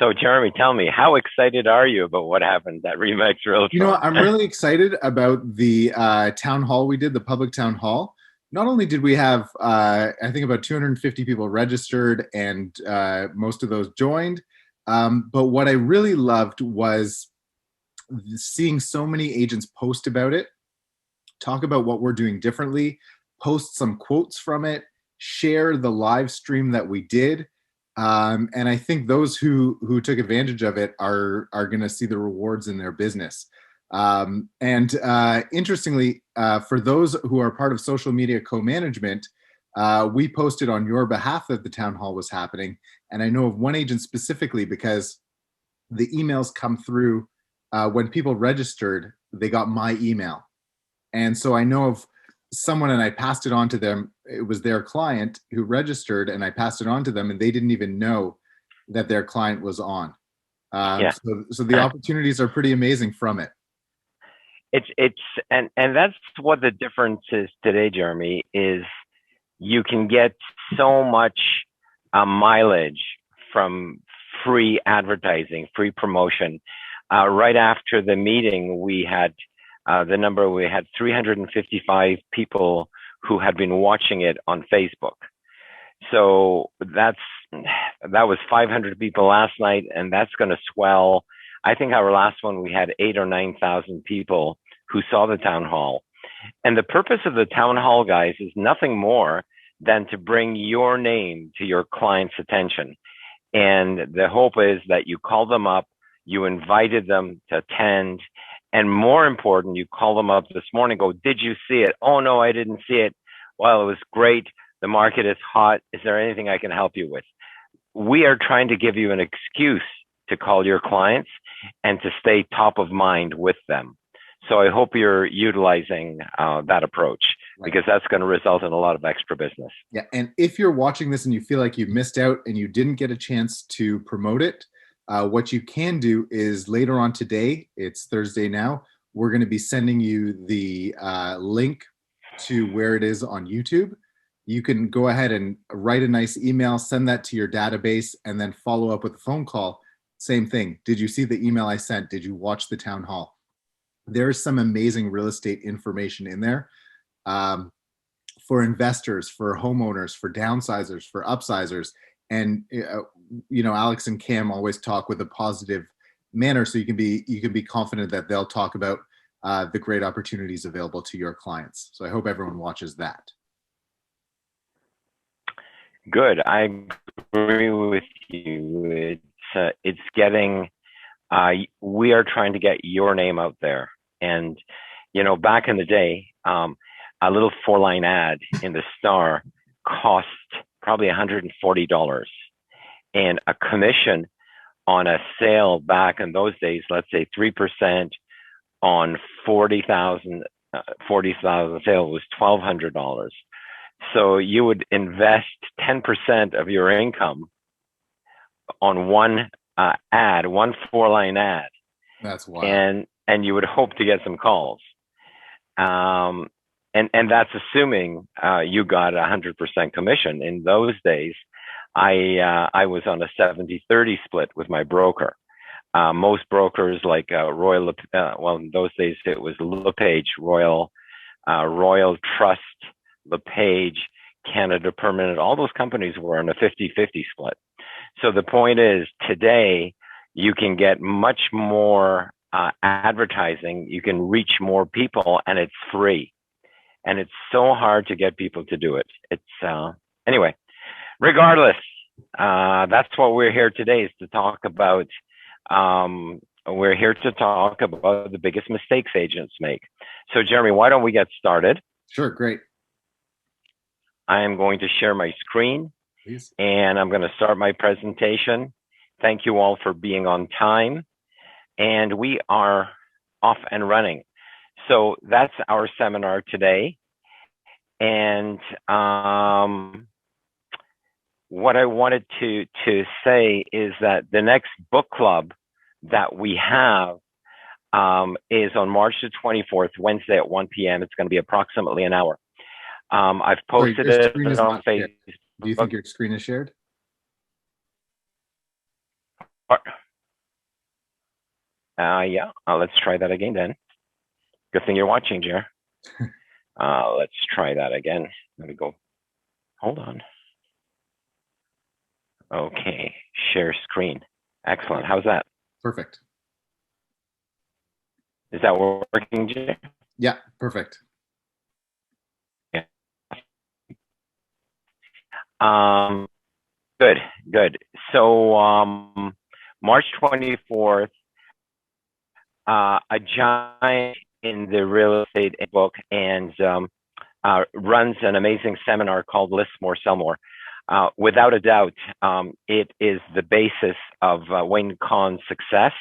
So, Jeremy, tell me, how excited are you about what happened at Remax Realtron? I'm really excited about the town hall we did, the public town hall. Not only did we have, I think, about 250 people registered and most of those joined, but what I really loved was seeing so many agents post about it, talk about what we're doing differently, post some quotes from it, share the live stream that we did. And I think those who took advantage of it are going to see the rewards in their business. And interestingly, for those who are part of social media co-management, we posted on your behalf that the town hall was happening. And I know of one agent specifically because the emails come through when people registered, they got my email. And so I know of someone, and I passed it on to them. It was their client who registered, and I passed it on to them, and they didn't even know that their client was on. Yeah, So the opportunities are pretty amazing from it. and that's what the difference is today, Jeremy, is you can get so much mileage from free advertising, free promotion. Right after the meeting, we had we had 355 people who had been watching it on Facebook. So that was 500 people last night, and that's going to swell. I think our last one, we had 8 or 9,000 people who saw the town hall. And the purpose of the town hall, guys, is nothing more than to bring your name to your client's attention. And the hope is that you call them up, you invited them to attend, and more important, you call them up this morning, go, did you see it? Oh, no, I didn't see it. Well, it was great. The market is hot. Is there anything I can help you with? We are trying to give you an excuse to call your clients and to stay top of mind with them. So I hope you're utilizing that approach, because that's going to result in a lot of extra business. Yeah, and if you're watching this and you feel like you missed out and you didn't get a chance to promote it, what you can do is later on today, it's Thursday now, we're going to be sending you the link to where it is on YouTube. You can go ahead and write a nice email, send that to your database, and then follow up with a phone call. Same thing. Did you see the email I sent? Did you watch the town hall? There's some amazing real estate information in there for investors, for homeowners, for downsizers, for upsizers. And Alex and Cam always talk with a positive manner, so you can be confident that they'll talk about the great opportunities available to your clients. So I hope everyone watches that. Good. I agree with you. It's getting. We are trying to get your name out there, and back in the day, a little 4-line ad in the Star cost probably $140, and a commission on a sale back in those days, let's say 3% on 40,000 sale was $1,200. So you would invest 10% of your income on one ad, one 4-line ad. That's wild. And you would hope to get some calls. And that's assuming you got 100% commission. In those days, I was on a 70-30 split with my broker. Most brokers like Royal, in those days it was LePage, Royal Trust, LePage, Canada Permanent, all those companies were on a 50-50 split. So the point is, today you can get much more advertising, you can reach more people, and it's free. And it's so hard to get people to do it. It's anyway, regardless, that's what we're here today, is to talk about. We're here to talk about the biggest mistakes agents make. So Jeremy, why don't we get started? Sure, great. I am going to share my screen. Please. And I'm going to start my presentation. Thank you all for being on time. And we are off and running. So that's our seminar today. And what I wanted to say is that the next book club that we have is on March the 24th, Wednesday at 1 p.m. It's going to be approximately an hour. I've posted it on Facebook. Do you think your screen is shared? Yeah, let's try that again then. Good thing you're watching, Jer. Let's try that again. Let me go. Hold on. Okay, share screen. Excellent. How's that? Perfect. Is that working, Jer? Yeah, perfect. Yeah. Good. So, March 24th, a giant in the real estate book and runs an amazing seminar called List More, Sell More. Without a doubt, it is the basis of Wayne Kahn's success.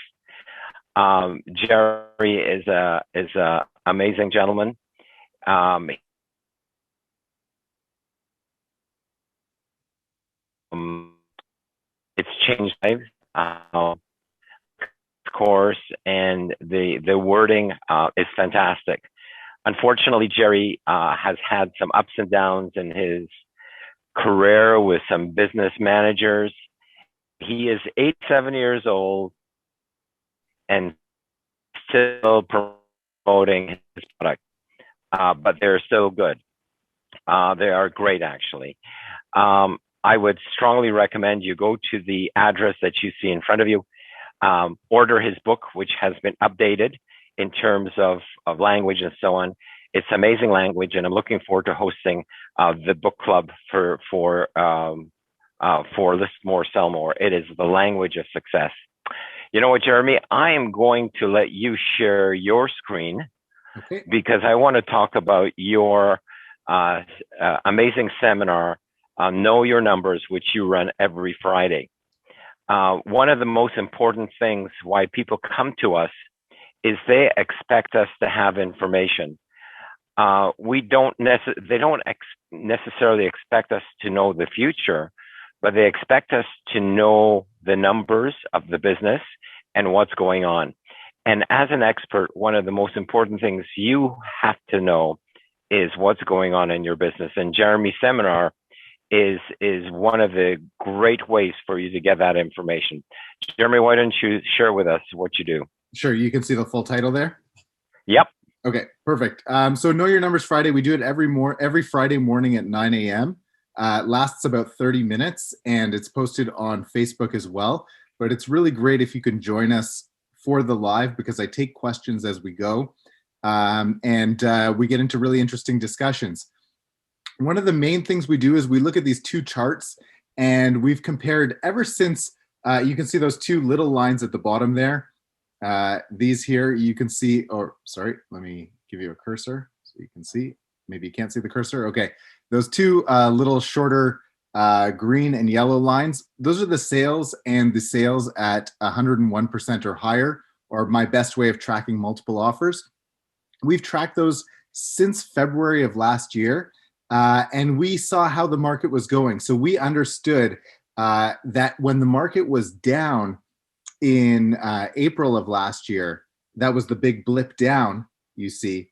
Jerry is a amazing gentleman. It's changed lives, course, and the wording is fantastic. Unfortunately, Jerry has had some ups and downs in his career with some business managers. He is 87 years old and still promoting his product, but they're still good. They are great, actually. I would strongly recommend you go to the address that you see in front of you, order his book, which has been updated in terms of language and so on. It's amazing language, and I'm looking forward to hosting the book club for List More, Sell More. It is the language of success. You know what, Jeremy? I am going to let you share your screen, okay, because I want to talk about your amazing seminar, Know Your Numbers, which you run every Friday. One of the most important things why people come to us is they expect us to have information. They don't necessarily expect us to know the future, but they expect us to know the numbers of the business and what's going on. And as an expert, one of the most important things you have to know is what's going on in your business. And Jeremy's seminar is one of the great ways for you to get that information. Jeremy, why don't you share with us what you do? Sure. You can see the full title there? Yep. Okay, perfect. So Know Your Numbers Friday, we do it every Friday morning at 9 a.m. It lasts about 30 minutes, and it's posted on Facebook as well. But it's really great if you can join us for the live, because I take questions as we go, and we get into really interesting discussions. One of the main things we do is we look at these two charts, and we've compared ever since, you can see those two little lines at the bottom there. These here, you can see, or sorry, let me give you a cursor so you can see. Maybe you can't see the cursor. Okay, those two little shorter green and yellow lines, those are the sales, and the sales at 101% or higher, or my best way of tracking multiple offers. We've tracked those since February of last year, and we saw how the market was going. So we understood that when the market was down in April of last year, that was the big blip down, you see.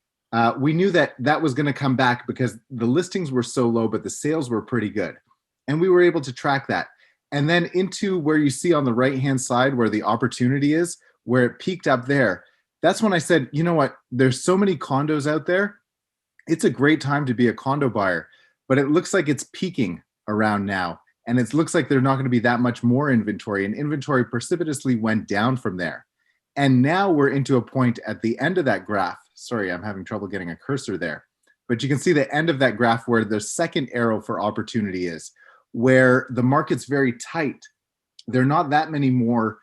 We knew that that was going to come back because the listings were so low, but the sales were pretty good. And we were able to track that. And then into where you see on the right-hand side where the opportunity is, where it peaked up there, that's when I said, you know what, there's so many condos out there. It's a great time to be a condo buyer, but it looks like it's peaking around now. And it looks like there's not going to be that much more inventory, and inventory precipitously went down from there. And now we're into a point at the end of that graph. Sorry, I'm having trouble getting a cursor there. But you can see the end of that graph where the second arrow for opportunity is, where the market's very tight. There are not that many more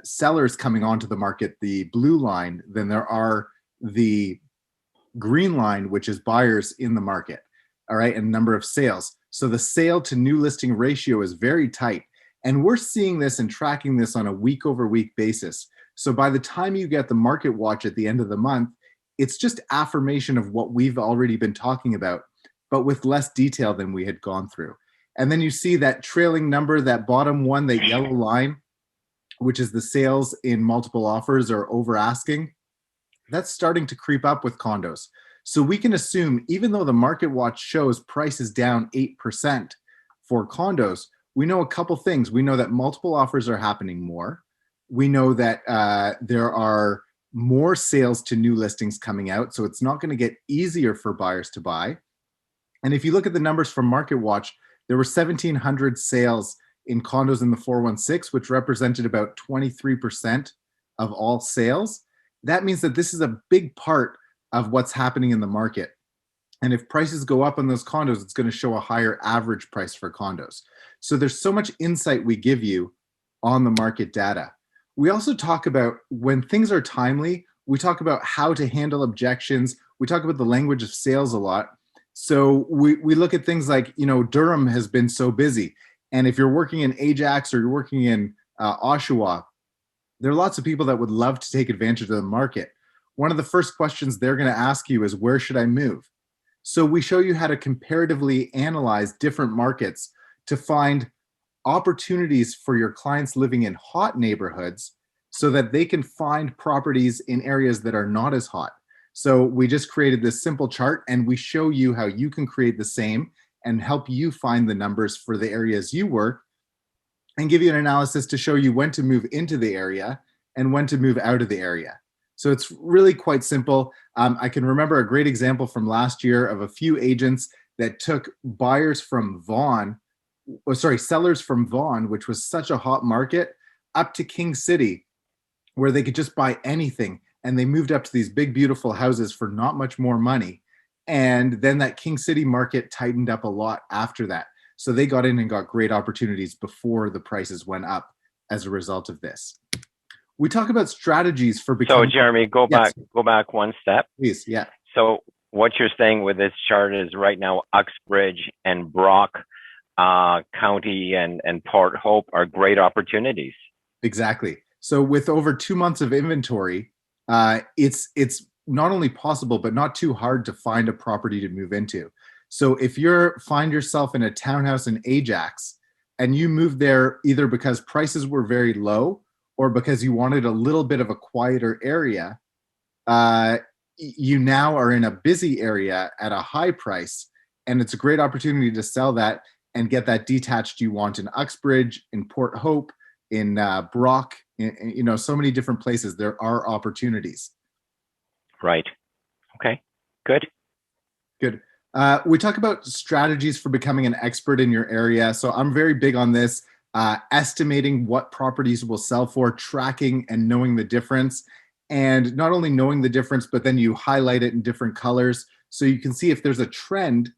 sellers coming onto the market, the blue line, than there are the green line, which is buyers in the market, all right, and number of sales. So the sale to new listing ratio is very tight. And we're seeing this and tracking this on a week over week basis. So by the time you get the market watch at the end of the month, it's just affirmation of what we've already been talking about, but with less detail than we had gone through. And then you see that trailing number, that bottom one, that yellow line, which is the sales in multiple offers or over asking, that's starting to creep up with condos. So we can assume, even though the market watch shows price is down 8% for condos, we know a couple things. We know that multiple offers are happening more. We know that there are more sales to new listings coming out, so it's not going to get easier for buyers to buy. And if you look at the numbers from Market Watch, there were 1,700 sales in condos in the 416, which represented about 23% of all sales. That means that this is a big part of what's happening in the market. And if prices go up on those condos, it's going to show a higher average price for condos. So there's so much insight we give you on the market data. We also talk about when things are timely, we talk about how to handle objections. We talk about the language of sales a lot. So we look at things like, Durham has been so busy. And if you're working in Ajax or you're working in Oshawa, there are lots of people that would love to take advantage of the market. One of the first questions they're going to ask you is, where should I move? So we show you how to comparatively analyze different markets to find opportunities for your clients living in hot neighborhoods so that they can find properties in areas that are not as hot. So we just created this simple chart and we show you how you can create the same and help you find the numbers for the areas you work and give you an analysis to show you when to move into the area and when to move out of the area. So it's really quite simple. I can remember a great example from last year of a few agents that took sellers from Vaughan, which was such a hot market, up to King City, where they could just buy anything. And they moved up to these big, beautiful houses for not much more money. And then that King City market tightened up a lot after that. So they got in and got great opportunities before the prices went up as a result of this. We talk about strategies for becoming. So Jeremy, go back one step. Please, yeah. So what you're saying with this chart is right now Uxbridge and Brock County and Port Hope are great opportunities. Exactly. So with over 2 months of inventory, it's not only possible, but not too hard to find a property to move into. So if you find yourself in a townhouse in Ajax and you moved there either because prices were very low or because you wanted a little bit of a quieter area, you now are in a busy area at a high price, and it's a great opportunity to sell that and get that detached you want in Uxbridge, in Port Hope, in Brock, so many different places. There are opportunities. Right. Okay. Good. We talk about strategies for becoming an expert in your area. So I'm very big on this, estimating what properties will sell for, tracking and knowing the difference. And not only knowing the difference, but then you highlight it in different colors so you can see if there's a trend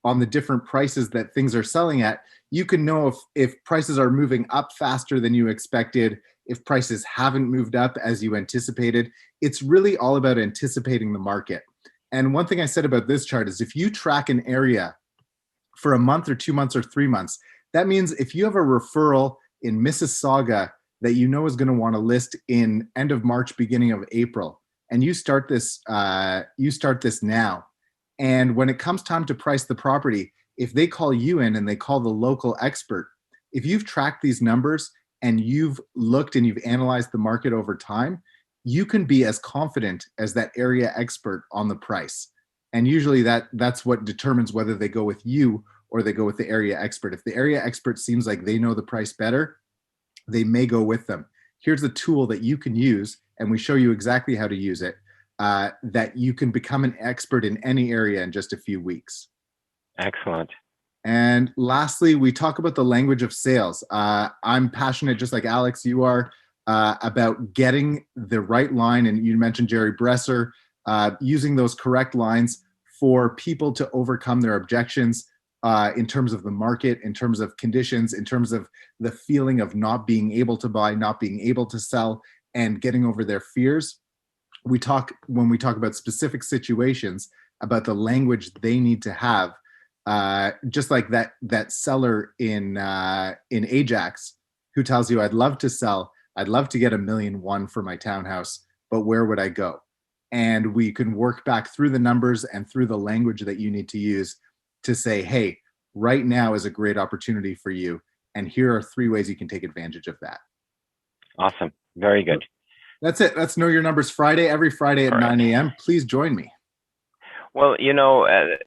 on the different prices that things are selling at. You can know if prices are moving up faster than you expected, if prices haven't moved up as you anticipated. It's really all about anticipating the market. And one thing I said about this chart is if you track an area for a month or 2 months or 3 months, that means if you have a referral in Mississauga that you know is going to want to list in end of March, beginning of April, and you start this now. And when it comes time to price the property, if they call you in and they call the local expert, if you've tracked these numbers and you've looked and you've analyzed the market over time, you can be as confident as that area expert on the price. And usually that's what determines whether they go with you or they go with the area expert. If the area expert seems like they know the price better, they may go with them. Here's a tool that you can use, and we show you exactly how to use it, that you can become an expert in any area in just a few weeks. Excellent. And lastly, we talk about the language of sales. I'm passionate, just like Alex, you are, about getting the right line. And you mentioned Jerry Bresser, using those correct lines for people to overcome their objections in terms of the market, in terms of conditions, in terms of the feeling of not being able to buy, not being able to sell, and getting over their fears. When we talk about specific situations, about the language they need to have, just like that seller in Ajax who tells you, I'd love to sell, I'd love to get $1.1 million for my townhouse, but where would I go? And we can work back through the numbers and through the language that you need to use to say, hey, right now is a great opportunity for you. And here are 3 ways you can take advantage of that. Awesome. Very good. That's it. That's Know Your Numbers Friday, every Friday at 9 a.m. Please join me. Well, I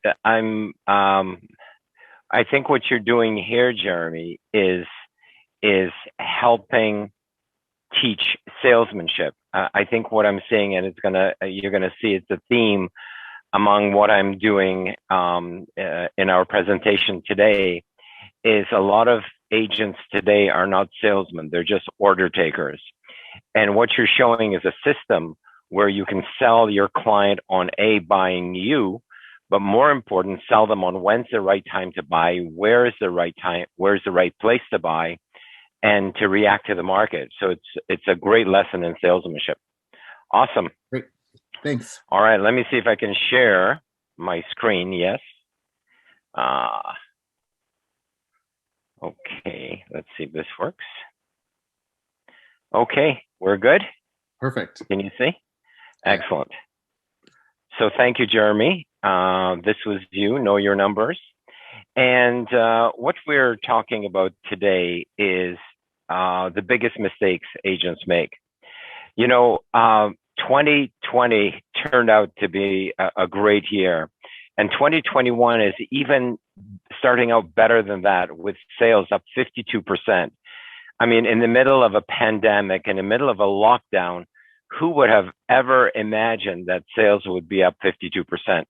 think what you're doing here, Jeremy, is helping teach salesmanship. I think what I'm seeing, and you're gonna see it's a theme among what I'm doing in our presentation today, is a lot of agents today are not salesmen, they're just order takers. And what you're showing is a system where you can sell your client on buying you, but more important, sell them on when's the right time to buy, where is the right time, where's the right place to buy, and to react to the market. So it's a great lesson in salesmanship. Awesome. Great. Thanks. All right, let me see if I can share my screen. Yes. Okay, let's see if this works. Okay, we're good. Perfect. Can you see? Excellent. So thank you, Jeremy. This was you, know your numbers. And what we're talking about today is the biggest mistakes agents make. 2020 turned out to be a great year. And 2021 is even starting out better than that, with sales up 52%. I mean, in the middle of a pandemic, in the middle of a lockdown, who would have ever imagined that sales would be up 52%?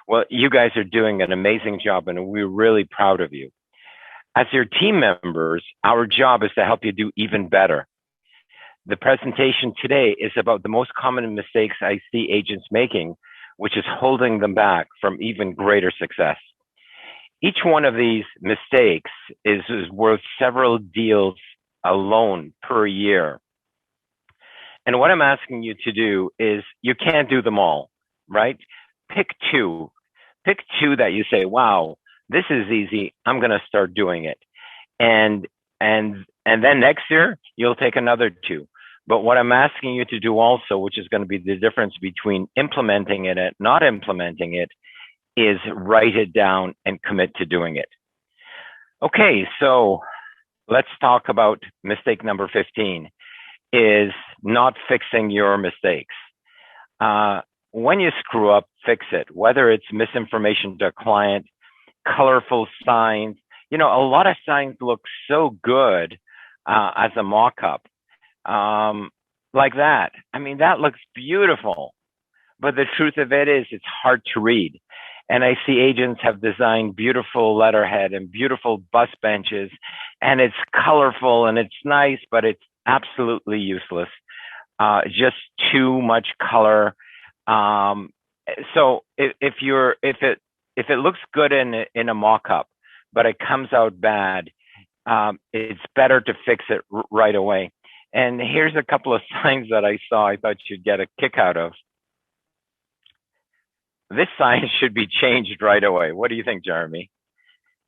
Well, you guys are doing an amazing job, and we're really proud of you. As your team members, our job is to help you do even better. The presentation today is about the most common mistakes I see agents making, which is holding them back from even greater success. Each one of these mistakes is worth several deals alone per year. And what I'm asking you to do is, you can't do them all, right? Pick two. Pick two that you say, wow, this is easy, I'm going to start doing it. And then next year, you'll take another two. But what I'm asking you to do also, which is going to be the difference between implementing it and not implementing it, is write it down and commit to doing it. Okay, so let's talk about mistake number 15, is not fixing your mistakes. When you screw up, fix it, whether it's misinformation to a client, colorful signs. A lot of signs look so good as a mock-up. Like that. I mean, that looks beautiful, but the truth of it is it's hard to read. And I see agents have designed beautiful letterhead and beautiful bus benches, and it's colorful and it's nice, but it's absolutely useless. Just too much color. So if it looks good in a mock-up, but it comes out bad, it's better to fix it right away. And here's a couple of signs that I saw I thought you'd get a kick out of. This sign should be changed right away. What do you think, Jeremy?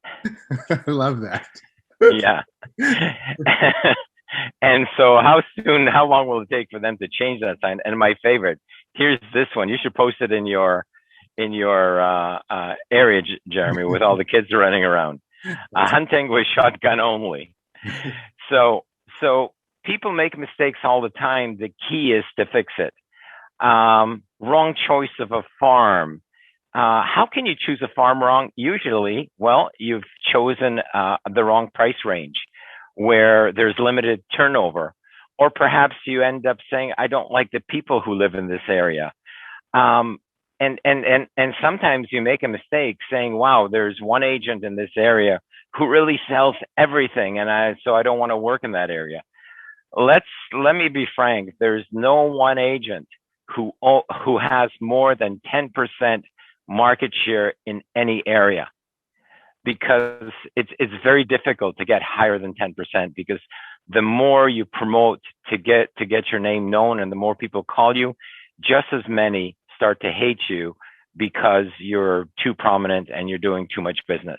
I love that. Yeah. And so how long will it take for them to change that sign? And my favorite, here's this one. You should post it in your area, Jeremy, with all the kids running around. Hunting with shotgun only. So people make mistakes all the time. The key is to fix it. Wrong choice of a farm. How can you choose a farm wrong? Usually, well, you've chosen the wrong price range where there's limited turnover. Or perhaps you end up saying, I don't like the people who live in this area. And sometimes you make a mistake saying, wow, there's one agent in this area who really sells everything, so I don't want to work in that area. Let me be frank. There's no one agent who has more than 10% market share in any area, because it's very difficult to get higher than 10%, because the more you promote to get your name known and the more people call you, just as many start to hate you because you're too prominent and you're doing too much business.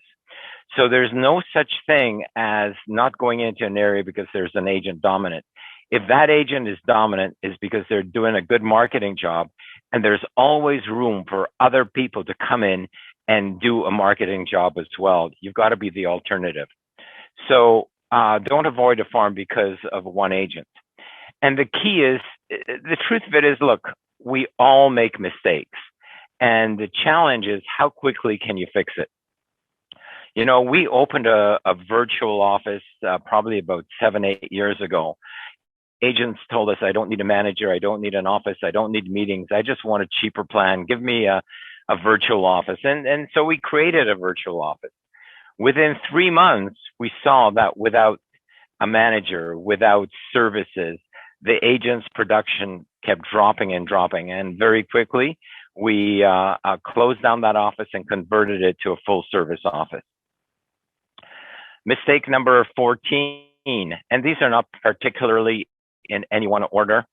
So there's no such thing as not going into an area because there's an agent dominant. If that agent is dominant, is because they're doing a good marketing job, and there's always room for other people to come in and do a marketing job as well. You've got to be the alternative. So don't avoid a farm because of one agent. And the key is, the truth of it is, look, we all make mistakes. And the challenge is, how quickly can you fix it? We opened a virtual office probably about 7-8 years ago. agents told us, I don't need a manager, I don't need an office, I don't need meetings, I just want a cheaper plan. Give me a virtual office. And so we created a virtual office. Within 3 months, we saw that without a manager, without services, the agent's production kept dropping and dropping. And very quickly, we closed down that office and converted it to a full service office. Mistake number 14, and these are not particularly in any one order.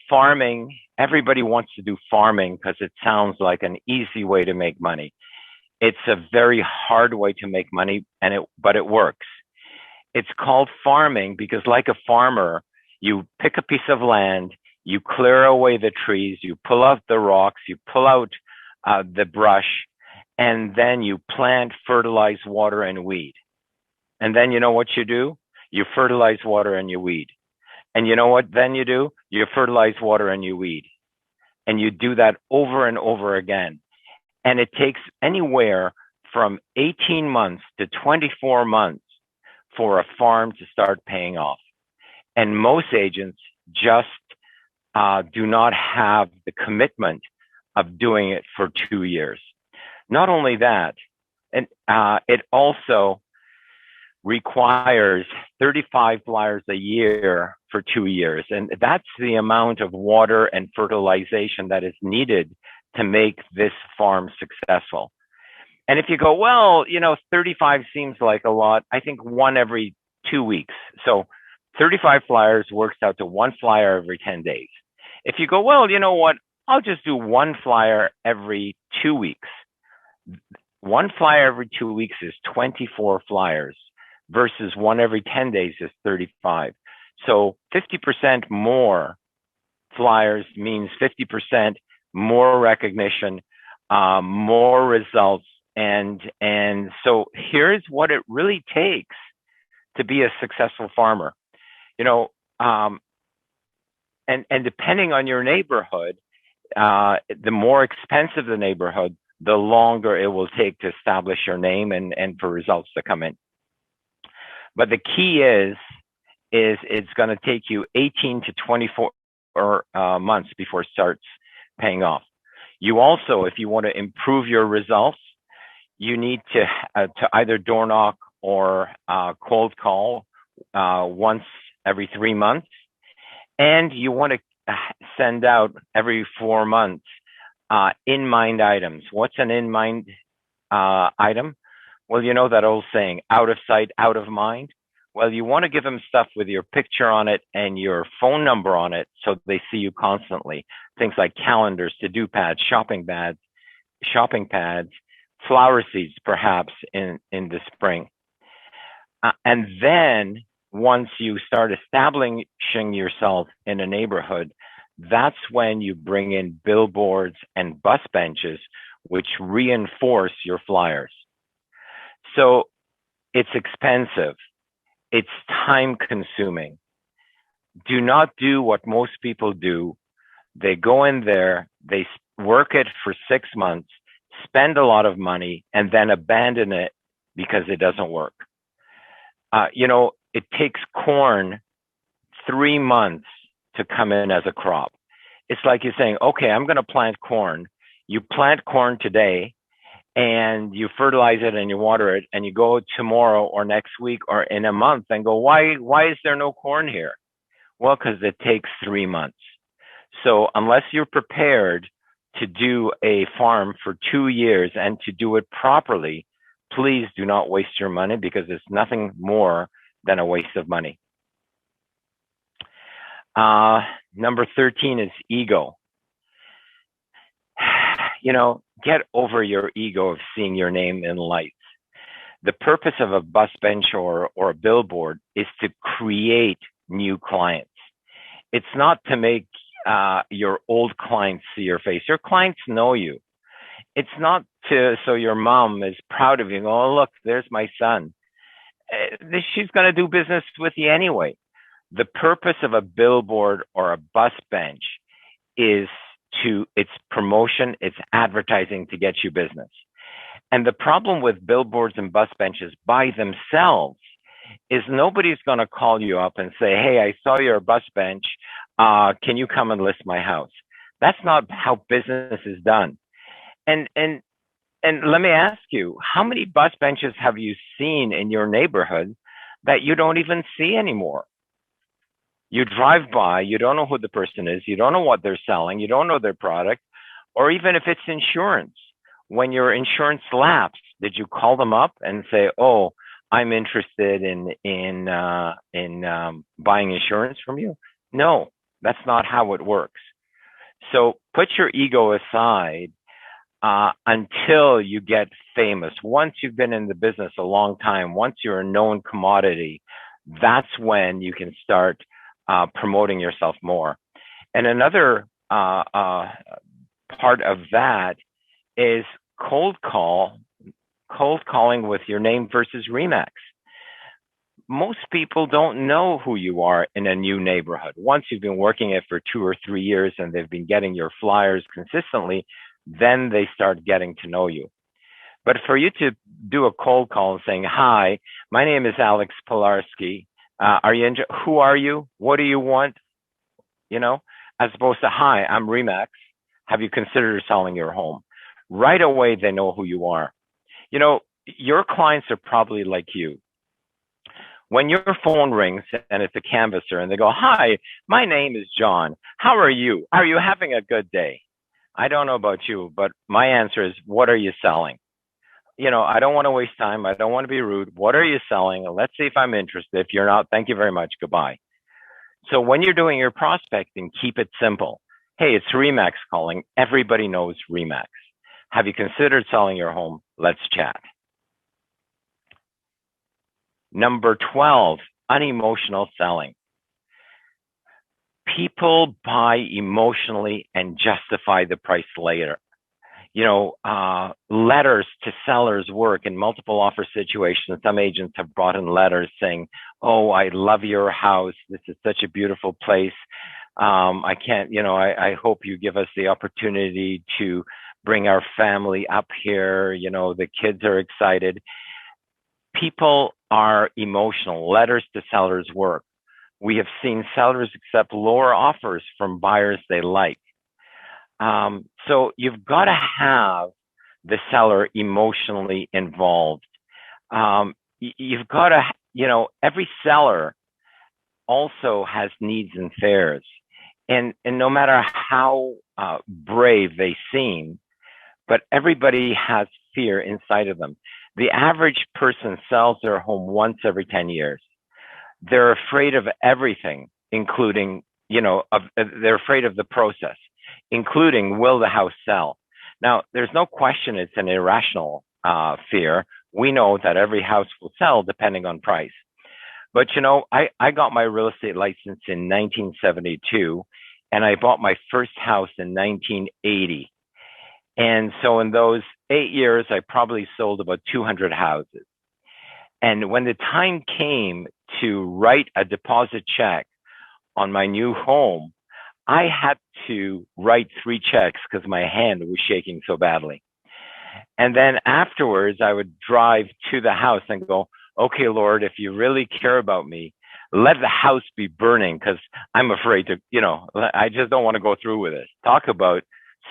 Farming, everybody wants to do farming because it sounds like an easy way to make money. It's a very hard way to make money, but it works. It's called farming because, like a farmer, you pick a piece of land, you clear away the trees, you pull out the rocks, you pull out the brush, and then you plant, fertilize, water, and weed. And then you know what you do? You fertilize, water, and you weed. And you know what then you do? You fertilize, water, and you weed. And you do that over and over again. And it takes anywhere from 18 months to 24 months for a farm to start paying off. And most agents just do not have the commitment of doing it for 2 years. Not only that, and it also requires 35 flyers a year for 2 years. And that's the amount of water and fertilization that is needed to make this farm successful. And if you go, well, 35 seems like a lot, I think one every 2 weeks. So 35 flyers works out to one flyer every 10 days. If you go, well, you know what, I'll just do one flyer every 2 weeks. One flyer every 2 weeks is 24 flyers versus one every 10 days is 35. So 50% more flyers means 50% more recognition, more results. And so here's what it really takes to be a successful farmer. And depending on your neighborhood, the more expensive the neighborhood, the longer it will take to establish your name and for results to come in. But the key is it's going to take you 18 to 24 months before it starts paying off. You also, if you want to improve your results, you need to either door knock or cold call once every 3 months. And you want to send out every 4 months in-mind items. What's an in-mind item? Well, you know that old saying, out of sight, out of mind. Well, you want to give them stuff with your picture on it and your phone number on it so they see you constantly. Things like calendars, to-do pads, shopping pads, flower seeds, perhaps in the spring. And then once you start establishing yourself in a neighborhood, that's when you bring in billboards and bus benches, which reinforce your flyers. So it's expensive. It's time consuming. Do not do what most people do. They go in there, they work it for 6 months, spend a lot of money, and then abandon it because it doesn't work. It takes corn 3 months to come in as a crop. It's like you're saying, okay, I'm going to plant corn. You plant corn today and you fertilize it and you water it, and you go tomorrow or next week or in a month and go, why is there no corn here? Well, because it takes 3 months. So unless you're prepared to do a farm for 2 years and to do it properly, please do not waste your money, because it's nothing more than a waste of money. Number 13 is ego. Get over your ego of seeing your name in lights. The purpose of a bus bench or a billboard is to create new clients. It's not to make your old clients see your face. Your clients know you. It's not so your mom is proud of you. Oh, look, there's my son. She's going to do business with you anyway. The purpose of a billboard or a bus bench is it's promotion, it's advertising to get you business. And the problem with billboards and bus benches by themselves is nobody's going to call you up and say, hey, I saw your bus bench. Can you come and list my house? That's not how business is done. And let me ask you, how many bus benches have you seen in your neighborhood that you don't even see anymore? You drive by, you don't know who the person is, you don't know what they're selling, you don't know their product, or even if it's insurance. When your insurance lapsed, did you call them up and say, "Oh, I'm interested in buying insurance from you"? No, that's not how it works. So put your ego aside until you get famous. Once you've been in the business a long time, once you're a known commodity, that's when you can start promoting yourself more. And another part of that is cold calling with your name versus Remax. Most people don't know who you are in a new neighborhood. Once you've been working it for 2 or 3 years and they've been getting your flyers consistently, then they start getting to know you. But for you to do a cold call saying, "Hi, my name is Alex Pilarski. Who are you? What do you want?" As opposed to, "Hi, I'm Remax. Have you considered selling your home?" Right away, they know who you are. Your clients are probably like you. When your phone rings and it's a canvasser and they go, "Hi, my name is John. How are you? Are you having a good day?" I don't know about you, but my answer is, "What are you selling?" I don't want to waste time. I don't want to be rude. What are you selling? Let's see if I'm interested. If you're not, thank you very much. Goodbye. So when you're doing your prospecting, keep it simple. Hey, it's Remax calling. Everybody knows Remax. Have you considered selling your home? Let's chat. Number 12, unemotional selling. People buy emotionally and justify the price later. Letters to sellers work in multiple offer situations. Some agents have brought in letters saying, "Oh, I love your house. This is such a beautiful place. I hope you give us the opportunity to bring our family up here. The kids are excited." People are emotional. Letters to sellers work. We have seen sellers accept lower offers from buyers they like. So you've got to have the seller emotionally involved. You've got to, every seller also has needs and fears. And no matter how brave they seem, but everybody has fear inside of them. The average person sells their home once every 10 years. They're afraid of everything, including, they're afraid of the process, including, will the house sell? Now, there's no question it's an irrational fear. We know that every house will sell depending on price. But, I got my real estate license in 1972, and I bought my first house in 1980. And so in those 8 years, I probably sold about 200 houses. And when the time came to write a deposit check on my new home, I had to write 3 checks because my hand was shaking so badly. And then afterwards, I would drive to the house and go, "Okay, Lord, if you really care about me, let the house be burning because I'm afraid to, I just don't want to go through with it." Talk about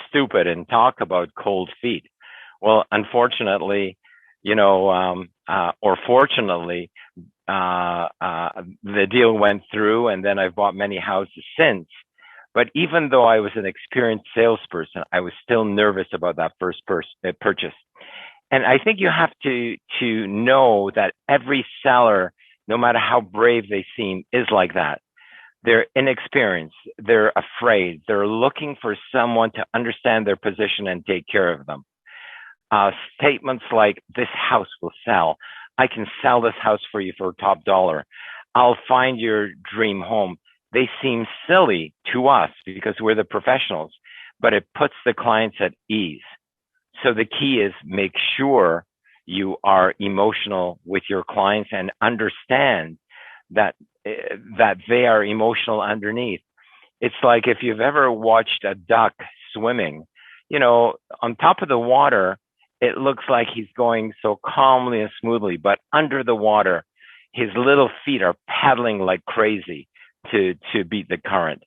stupid and talk about cold feet. Well, unfortunately, or fortunately, the deal went through, and then I've bought many houses since. But even though I was an experienced salesperson, I was still nervous about that first purchase. And I think you have to know that every seller, no matter how brave they seem, is like that. They're inexperienced. They're afraid. They're looking for someone to understand their position and take care of them. Statements like, "This house will sell. I can sell this house for you for top dollar. I'll find your dream home." They seem silly to us because we're the professionals, but it puts the clients at ease. So the key is make sure you are emotional with your clients and understand that they are emotional underneath. It's like if you've ever watched a duck swimming, on top of the water, it looks like he's going so calmly and smoothly, but under the water, his little feet are paddling like crazy to beat the current.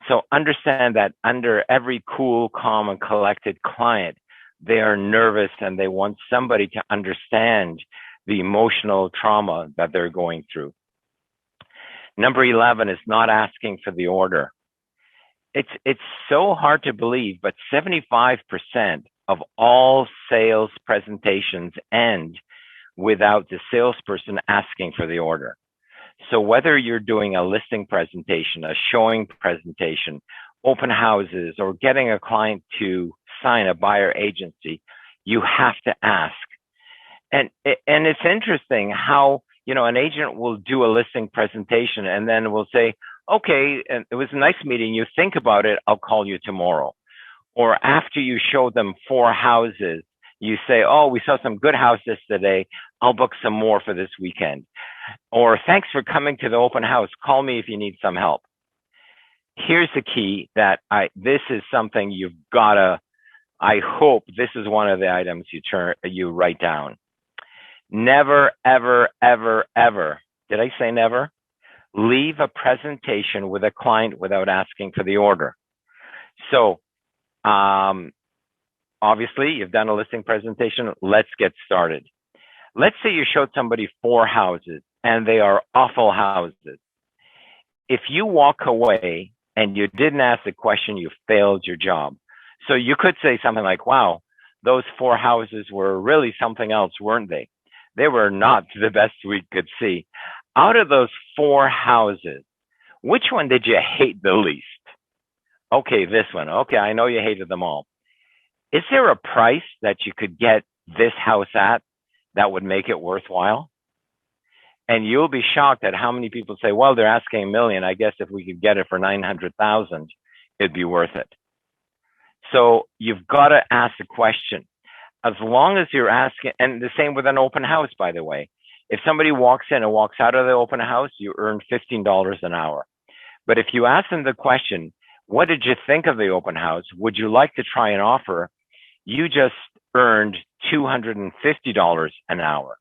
So understand that under every cool, calm, and collected client, they are nervous and they want somebody to understand the emotional trauma that they're going through. Number 11 is not asking for the order. It's so hard to believe, but 75% of all sales presentations end without the salesperson asking for the order. So whether you're doing a listing presentation, a showing presentation, open houses, or getting a client to sign a buyer agency, you have to ask. And it's interesting how, an agent will do a listing presentation and then will say, okay, and it was a nice meeting you, think about it, I'll call you tomorrow. Or after you show them 4 houses, you say, oh, we saw some good houses today, I'll book some more for this weekend. Or thanks for coming to the open house, call me if you need some help. Here's the key that this is something you've gotta, I hope this is one of the items you write down. Never, ever, ever, ever, did I say never? Leave a presentation with a client without asking for the order. So obviously you've done a listing presentation, let's get started. Let's say you showed somebody 4 houses and they are awful houses. If you walk away and you didn't ask the question, you failed your job. So you could say something like, wow, those 4 houses were really something else, weren't they? They were not the best we could see. Out of those 4 houses, which one did you hate the least? Okay, this one. Okay, I know you hated them all. Is there a price that you could get this house at that would make it worthwhile? And you'll be shocked at how many people say, well, they're asking $1 million. I guess if we could get it for 900,000, it'd be worth it. So you've got to ask the question. As long as you're asking, and the same with an open house, by the way. If somebody walks in and walks out of the open house, you earn $15 an hour. But if you ask them the question, what did you think of the open house? Would you like to try an offer? You just earned $250 an hour.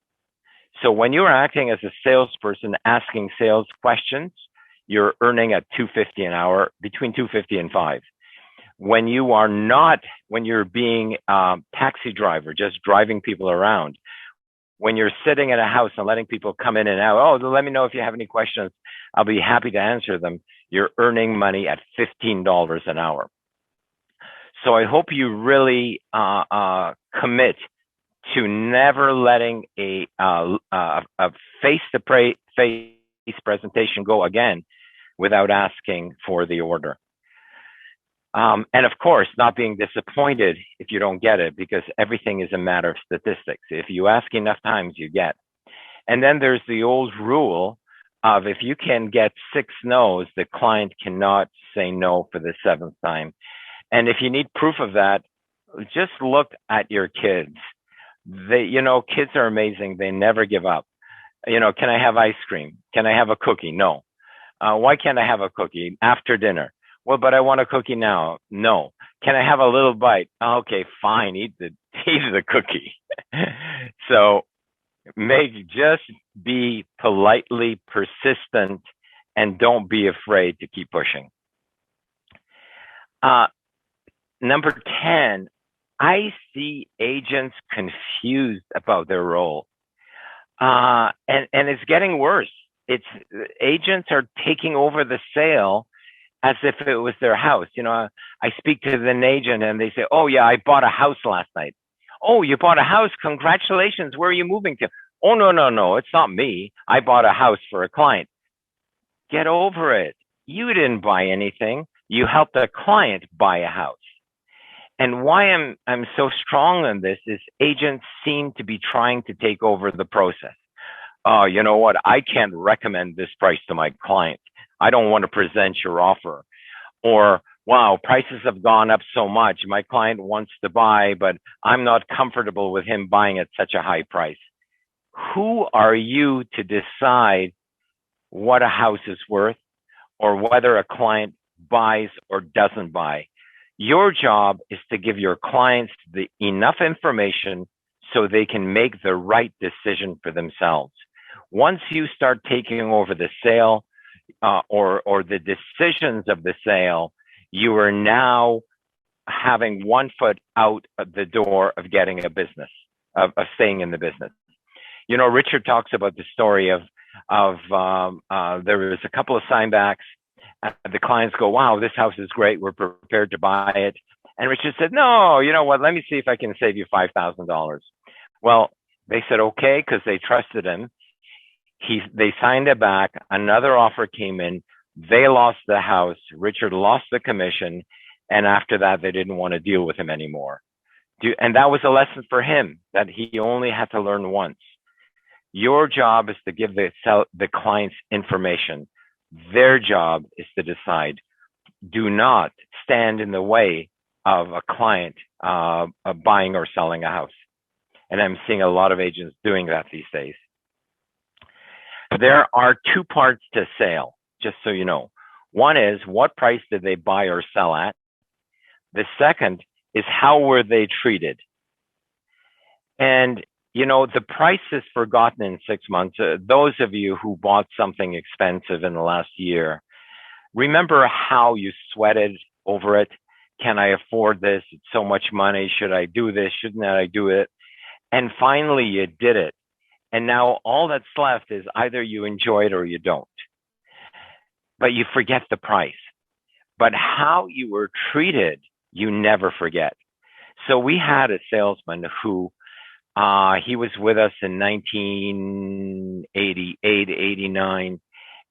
So when you're acting as a salesperson asking sales questions, you're earning at $250 an hour, between $250 and $5. When you are not, when you're being a taxi driver, just driving people around, when you're sitting at a house and letting people come in and out, oh, let me know if you have any questions, I'll be happy to answer them, you're earning money at $15 an hour. So I hope you really commit to never letting a face-to-face presentation go again without asking for the order. And of course, not being disappointed if you don't get it, because everything is a matter of statistics. If you ask enough times, you get. And then there's the old rule of if you can get 6 no's, the client cannot say no for the 7th time. And if you need proof of that, just look at your kids. Kids are amazing. They never give up. Can I have ice cream? Can I have a cookie? No. Why can't I have a cookie after dinner? Well, but I want a cookie now. No. Can I have a little bite? Okay, fine. Eat the cookie. So just be politely persistent and don't be afraid to keep pushing. Number 10, I see agents confused about their role. And it's getting worse. Agents are taking over the sale as if it was their house. I speak to an agent and they say, oh yeah, I bought a house last night. Oh, you bought a house? Congratulations. Where are you moving to? Oh, no, it's not me. I bought a house for a client. Get over it. You didn't buy anything. You helped a client buy a house. And why I'm so strong on this is agents seem to be trying to take over the process. Oh, you know what? I can't recommend this price to my client. I don't want to present your offer. Or, wow, prices have gone up so much. My client wants to buy, but I'm not comfortable with him buying at such a high price. Who are you to decide what a house is worth or whether a client buys or doesn't buy? Your job is to give your clients enough information so they can make the right decision for themselves. Once you start taking over the sale or the decisions of the sale, you are now having one foot out of the door of getting a business, of staying in the business. You know, Richard talks about the story of there was a couple of signbacks. The clients go, "Wow, this house is great. We're prepared to buy it." And Richard said, "No, you know what? Let me see if I can save you $5,000." Well, they said okay because they trusted him. They signed it back. Another offer came in. They lost the house. Richard lost the commission, and after that, they didn't want to deal with him anymore. And that was a lesson for him that he only had to learn once. Your job is to give the clients information. Their job is to decide. Do not stand in the way of a client of buying or selling a house. And I'm seeing a lot of agents doing that these days. There are two parts to sale, just so you know. One is, what price did they buy or sell at? The second is, how were they treated? And, you know, the price is forgotten in 6 months. Those of you who bought something expensive in the last year, remember how you sweated over it. Can I afford this? It's so much money. Should I do this? Shouldn't I do it? And finally, you did it. And now all that's left is either you enjoy it or you don't. But you forget the price. But how you were treated, you never forget. So we had a salesman who, he was with us in 1988, 89.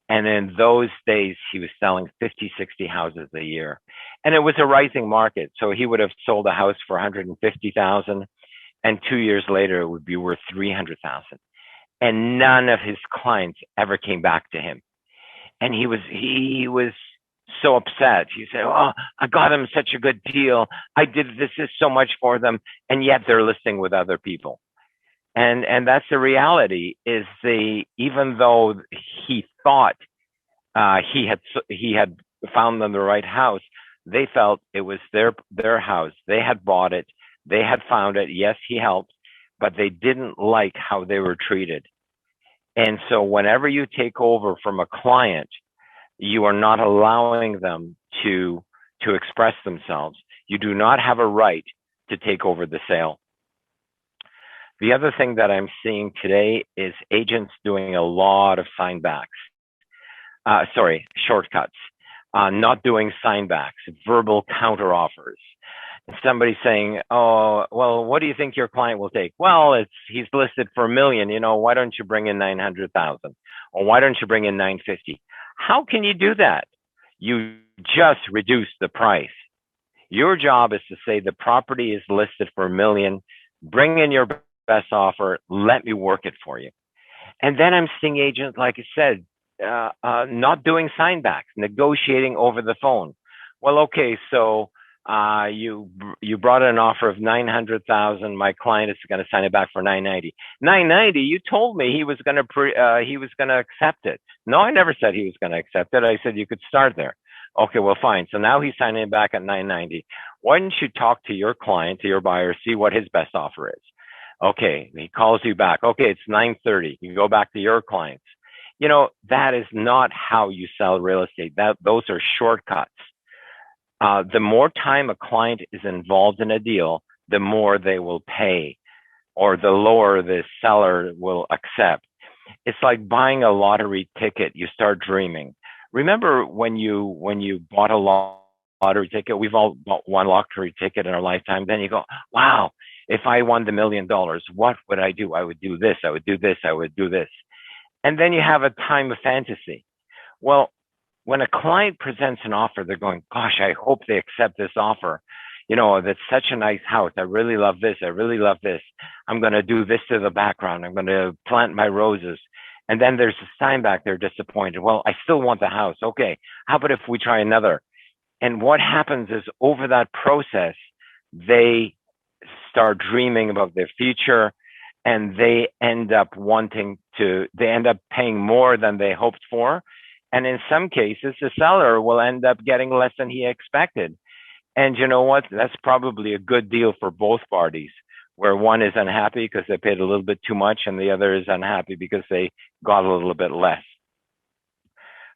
And in those days, he was selling 50, 60 houses a year. And it was a rising market. So he would have sold a house for $150,000. And 2 years later, it would be worth $300,000. And none of his clients ever came back to him. And he was so upset. He said, "Oh, I got him such a good deal. I did this is so much for them, and yet they're listing with other people." And that's the reality. Is even though he thought he had found them the right house, they felt it was their house. They had bought it. They had found it. Yes, he helped, but they didn't like how they were treated. And so whenever you take over from a client, you are not allowing them to express themselves. You do not have a right to take over the sale. The other thing that I'm seeing today is agents doing a lot of shortcuts, not doing signbacks, verbal counteroffers. Somebody saying, "Oh, well, what do you think your client will take?" "Well, he's listed for $1 million. You know, why don't you bring in 900,000, or why don't you bring in 950?" How can you do that? You just reduce the price. Your job is to say the property is listed for $1 million. Bring in your best offer. Let me work it for you. And then I'm seeing agents, like I said, not doing signbacks, negotiating over the phone. Well, okay, so you brought an offer of 900,000. My client is going to sign it back for 990. 990. You told me he was going to accept it. No, I never said he was going to accept it. I said you could start there. Okay, well, fine. So now he's signing it back at 990. Why don't you talk to your client, to your buyer, see what his best offer is? Okay, he calls you back. Okay, it's 930. You go back to your clients. You know, that is not how you sell real estate. Those are shortcuts. The more time a client is involved in a deal, the more they will pay, or the lower the seller will accept. It's like buying a lottery ticket. You start dreaming. Remember when you bought a lottery ticket? We've all bought one lottery ticket in our lifetime. Then you go, "Wow, if I won the $1 million, what would I do? I would do this. I would do this. I would do this." And then you have a time of fantasy. Well, when a client presents an offer, they're going, "Gosh, I hope they accept this offer. You know, that's such a nice house. I really love this. I really love this. I'm going to do this to the background. I'm going to plant my roses." And then there's a sign back. They're disappointed. "Well, I still want the house. Okay, how about if we try another?" And what happens is, over that process, they start dreaming about their future, and they end up paying more than they hoped for. And in some cases, the seller will end up getting less than he expected. And you know what? That's probably a good deal for both parties. where one is unhappy because they paid a little bit too much and the other is unhappy because they got a little bit less.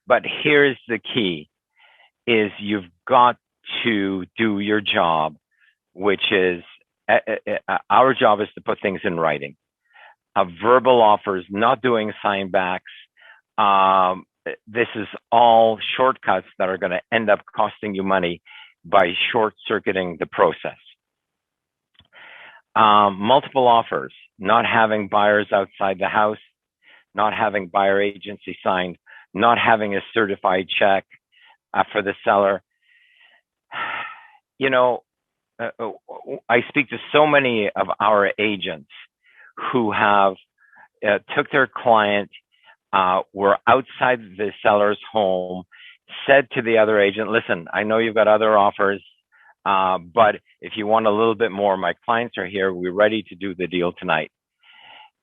But here's the key is you've got to do your job, which is our job is to put things in writing. Verbal offers, not doing sign backs. This is all shortcuts that are going to end up costing you money by short-circuiting the process. Multiple offers, not having buyers outside the house, not having buyer agency signed, not having a certified check for the seller. You know, I speak to so many of our agents who have took their client, were outside the seller's home, said to the other agent, listen, I know you've got other offers, but if you want a little bit more, my clients are here. We're ready to do the deal tonight.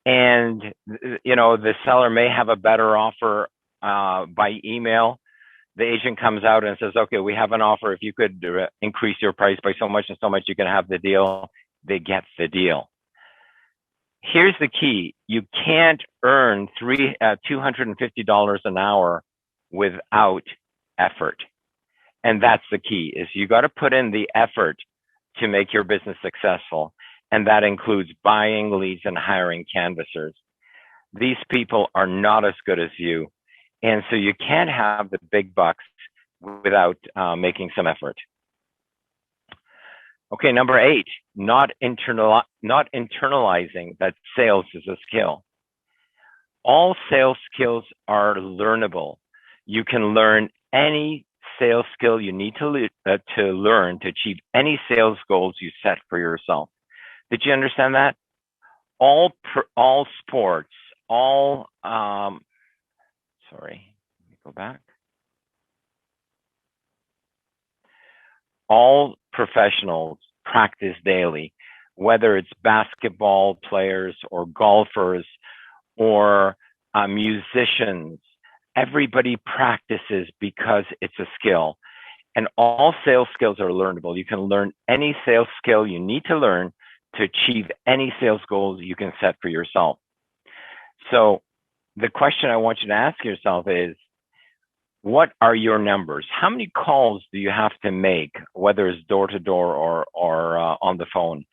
And, you know, the seller may have a better offer by email. The agent comes out and says, okay, we have an offer. If you could increase your price by so much and so much, you can have the deal. They get the deal. Here's the key. You can't earn $250 an hour without effort. And that's the key, is you got to put in the effort to make your business successful. And that includes buying leads and hiring canvassers. These people are not as good as you. And so you can't have the big bucks without making some effort. Okay, number 8, not internalizing that sales is a skill. All sales skills are learnable. You can learn any sales skill you need to learn to achieve any sales goals you set for yourself. Did you understand that? All sports, all, sorry, let me go back. All professionals practice daily, whether it's basketball players or golfers or musicians. Everybody practices because it's a skill. And all sales skills are learnable. You can learn any sales skill you need to learn to achieve any sales goals you can set for yourself. So the question I want you to ask yourself is, what are your numbers? How many calls do you have to make, whether it's door to door or on the phone?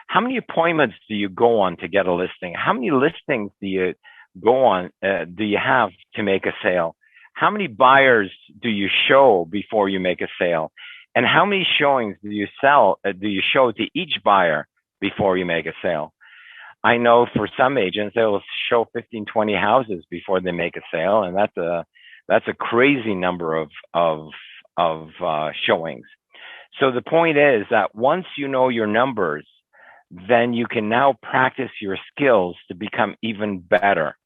How many appointments do you go on to get a listing? How many listings do you go on, do you have to make a sale? How many buyers do you show before you make a sale? And how many showings do you show to each buyer before you make a sale? I know for some agents, they'll show 15, 20 houses before they make a sale, and that's a crazy number of showings. So the point is that once you know your numbers, then you can now practice your skills to become even better.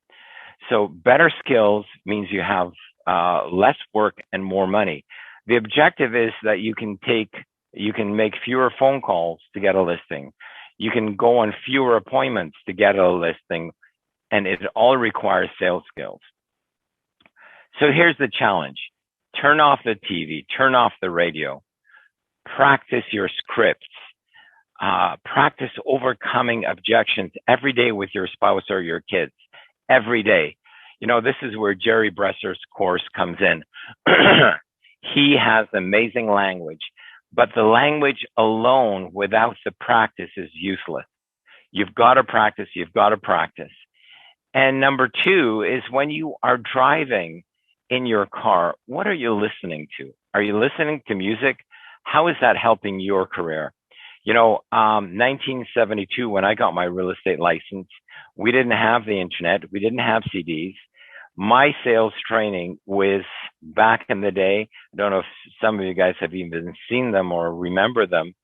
So better skills means you have less work and more money. The objective is that you can make fewer phone calls to get a listing. You can go on fewer appointments to get a listing, and it all requires sales skills. So here's the challenge. Turn off the TV, turn off the radio, practice your scripts, practice overcoming objections every day with your spouse or your kids, every day. You know, this is where Jerry Bresser's course comes in. He has amazing language, but the language alone without the practice is useless. You've got to practice, you've got to practice. And number 2 is when you are driving in your car, what are you listening to? Are you listening to music? How is that helping your career? You know, 1972, when I got my real estate license, we didn't have the internet. We didn't have CDs. My sales training was back in the day. I don't know if some of you guys have even seen them or remember them.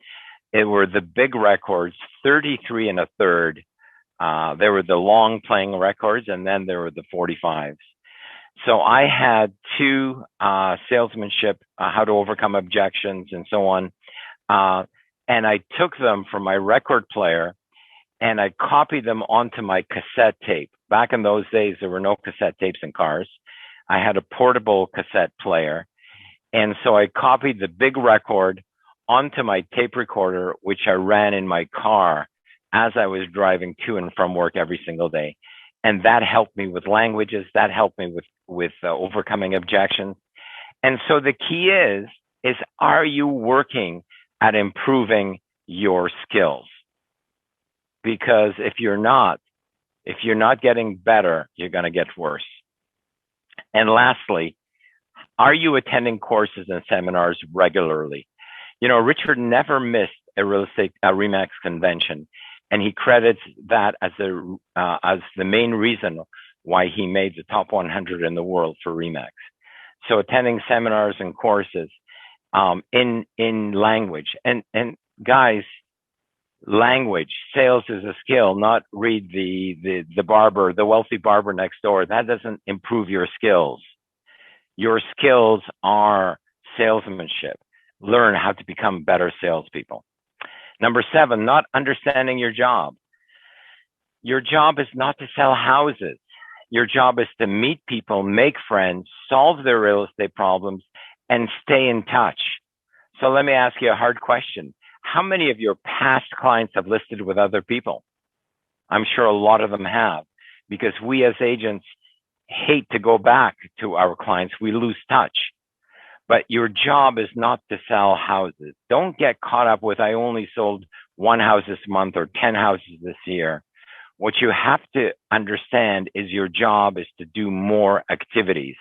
It were the big records, 33 1/3. There were the long playing records, and then there were the 45s. So I had 2 salesmanship, how to overcome objections and so on. And I took them from my record player and I copied them onto my cassette tape. Back in those days, there were no cassette tapes in cars. I had a portable cassette player. And so I copied the big record onto my tape recorder, which I ran in my car as I was driving to and from work every single day. And that helped me with languages. That helped me with overcoming objections. And so the key is are you working at improving your skills? Because if you're not getting better, you're going to get worse. And lastly, are you attending courses and seminars regularly? You know, Richard never missed a Remax convention, and he credits that as the main reason why he made the top 100 in the world for Remax. So attending seminars and courses in language, and guys, language, sales is a skill, not read the wealthy barber next door. That doesn't improve your skills. Your skills are salesmanship. Learn how to become better salespeople. Number 7, not understanding your job. Your job is not to sell houses. Your job is to meet people, make friends, solve their real estate problems, and stay in touch. So let me ask you a hard question. How many of your past clients have listed with other people? I'm sure a lot of them have, because we as agents hate to go back to our clients. We lose touch. But your job is not to sell houses. Don't get caught up with, I only sold 1 house this month or 10 houses this year. What you have to understand is your job is to do more activities.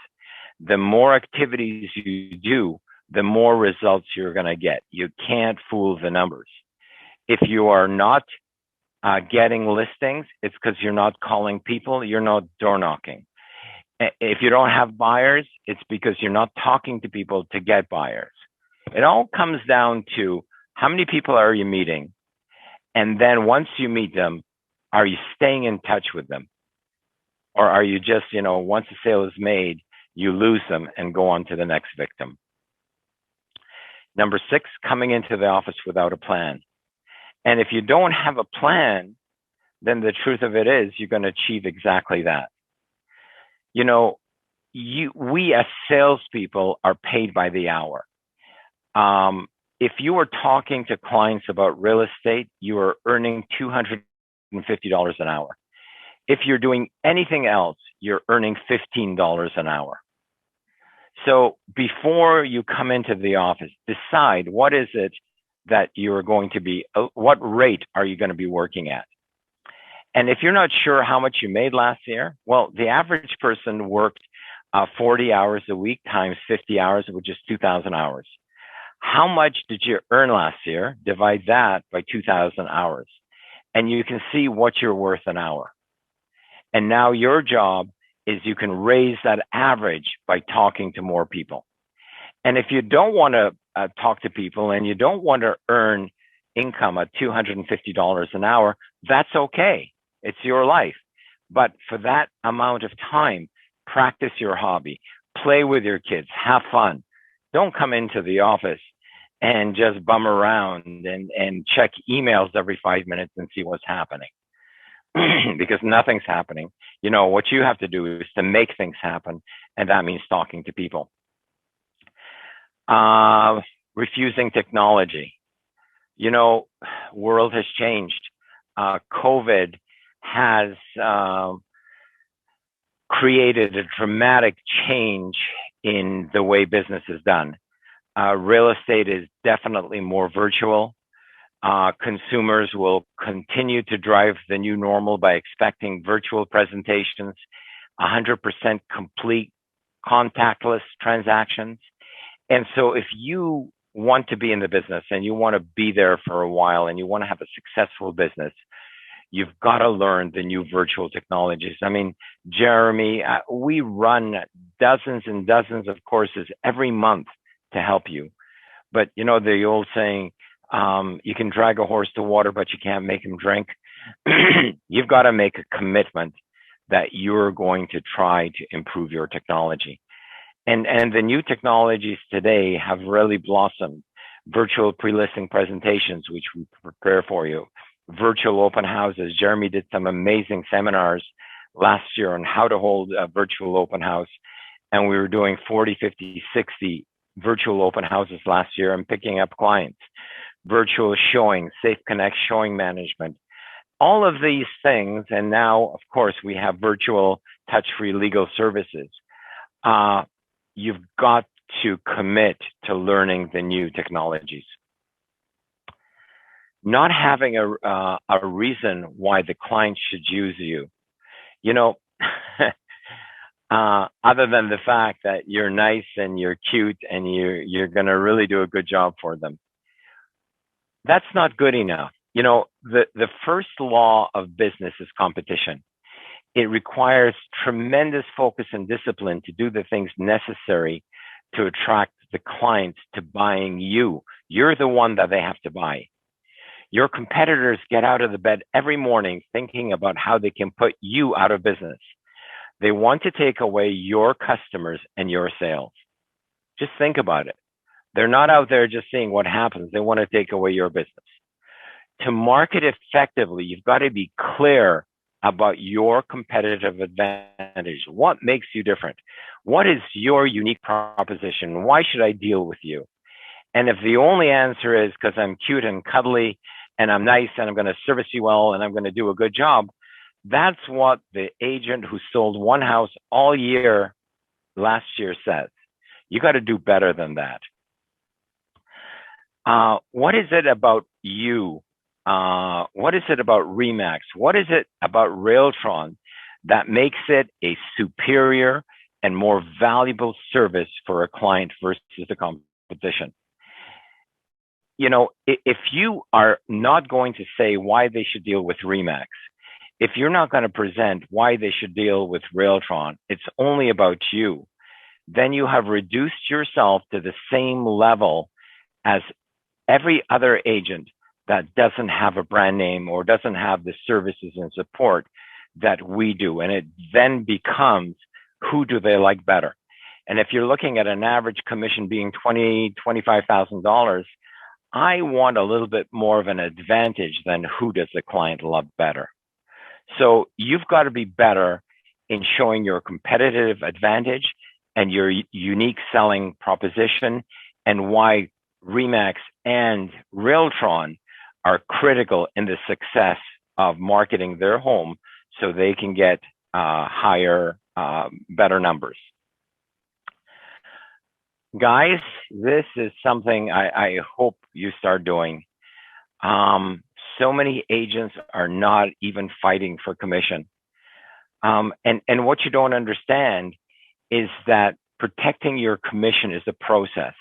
The more activities you do, the more results you're going to get. You can't fool the numbers. If you are not getting listings, it's because you're not calling people, you're not door knocking. If you don't have buyers, it's because you're not talking to people to get buyers. It all comes down to how many people are you meeting? And then once you meet them, are you staying in touch with them? Or are you just, once a sale is made, you lose them and go on to the next victim? Number 6, coming into the office without a plan. And if you don't have a plan, then the truth of it is you're going to achieve exactly that. We as salespeople are paid by the hour. If you are talking to clients about real estate, you are earning $250 an hour. If you're doing anything else, you're earning $15 an hour. So before you come into the office, decide what is it that you're going to be, what rate are you going to be working at? And if you're not sure how much you made last year, well, the average person worked 40 hours a week times 50 hours, which is 2,000 hours. How much did you earn last year? Divide that by 2,000 hours. And you can see what you're worth an hour. And now your job is you can raise that average by talking to more people. And if you don't want to talk to people and you don't want to earn income at $250 an hour, that's okay. It's your life. But for that amount of time, practice your hobby, play with your kids, have fun. Don't come into the office and just bum around and check emails every 5 minutes and see what's happening. Because nothing's happening. What you have to do is to make things happen, and that means talking to people. Refusing technology. World has changed. COVID has created a dramatic change in the way business is done. Real estate is definitely more virtual. Consumers will continue to drive the new normal by expecting virtual presentations, 100% complete contactless transactions. And so if you want to be in the business and you want to be there for a while and you want to have a successful business, you've got to learn the new virtual technologies. I mean, Jeremy, we run dozens and dozens of courses every month to help you. But the old saying, you can drag a horse to water, but you can't make him drink. You've got to make a commitment that you're going to try to improve your technology. And the new technologies today have really blossomed. Virtual pre-listing presentations, which we prepare for you. Virtual open houses. Jeremy did some amazing seminars last year on how to hold a virtual open house. And we were doing 40, 50, 60 virtual open houses last year and picking up clients. Virtual showing, Safe Connect showing management. all of these things, and now, of course, we have virtual touch-free legal services. You've got to commit to learning the new technologies. Not having a reason why the client should use you. You know, other than the fact that you're nice and you're cute and you're going to really do a good job for them. That's not good enough. You know, the first law of business is competition. It requires tremendous focus and discipline to do the things necessary to attract the clients to buying you. You're the one that they have to buy. Your competitors get out of the bed every morning thinking about how they can put you out of business. They want to take away your customers and your sales. Just think about it. They're not out there just seeing what happens. They want to take away your business. To market effectively, you've got to be clear about your competitive advantage. What makes you different? What is your unique proposition? Why should I deal with you? And if the only answer is because I'm cute and cuddly and I'm nice and I'm going to service you well and I'm going to do a good job, that's what the agent who sold one house all year last year says. You got to do better than that. What is it about you? What is it about Remax? What is it about Railtron that makes it a superior and more valuable service for a client versus the competition? You know, if you are not going to say why they should deal with Remax, if you're not going to present why they should deal with Railtron, it's only about you, then you have reduced yourself to the same level as every other agent that doesn't have a brand name or doesn't have the services and support that we do. And it then becomes, who do they like better? And if you're looking at an average commission being $20,000, $25,000, I want a little bit more of an advantage than who does the client love better. So you've got to be better in showing your competitive advantage and your unique selling proposition and why Remax and Railtron are critical in the success of marketing their home so they can get higher, better numbers. Guys, this is something I hope you start doing. So many agents are not even fighting for commission. And what you don't understand is that protecting your commission is a process.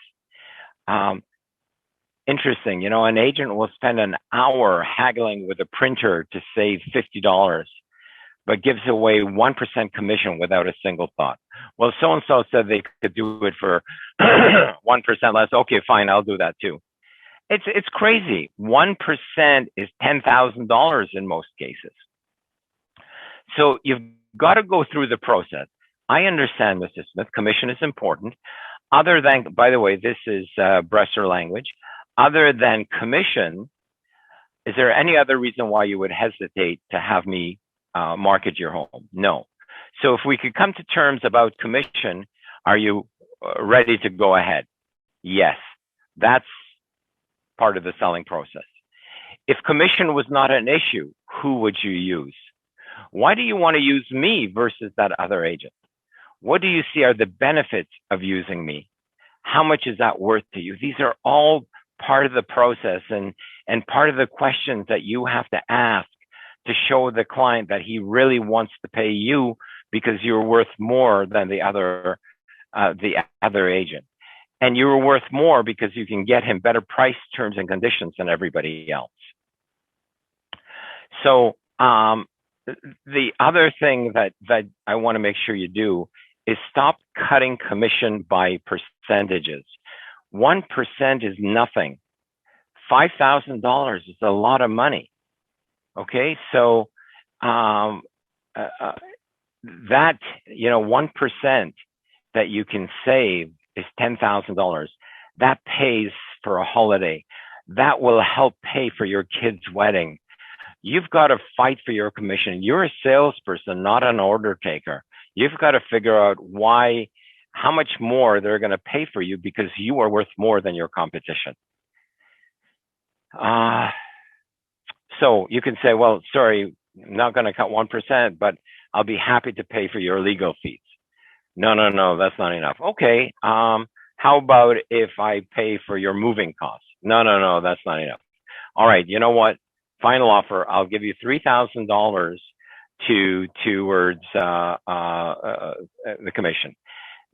Interesting, you know, an agent will spend an hour haggling with a printer to save $50, but gives away 1% commission without a single thought. Well, so-and-so said they could do it for 1% less. Okay, fine, I'll do that too. It's crazy. 1% is $10,000 in most cases. So you've got to go through the process. I understand, Mr. Smith, commission is important. Other than, by the way, this is Bresser language. Other than commission, is there any other reason why you would hesitate to have me market your home? No. So if we could come to terms about commission, are you ready to go ahead? Yes, that's part of the selling process. If commission was not an issue, who would you use? Why do you want to use me versus that other agent? What do you see are the benefits of using me? How much is that worth to you? These are all part of the process and part of the questions that you have to ask to show the client that he really wants to pay you because you're worth more than the other agent. And you're worth more because you can get him better price terms and conditions than everybody else. So the other thing that I want to make sure you do is stop cutting commission by percentages. 1% is nothing. $5,000 is a lot of money. Okay, so that, you know, 1% that you can save is $10,000. That pays for a holiday. That will help pay for your kid's wedding. You've got to fight for your commission. You're a salesperson, not an order taker. You've got to figure out how much more they're going to pay for you because you are worth more than your competition. So you can say, well, sorry, I'm not going to cut 1%, but I'll be happy to pay for your legal fees. No, no, no, that's not enough. Okay. How about if I pay for your moving costs? No, no, no, that's not enough. All right. You know what? Final offer. I'll give you $3,000 towards the commission.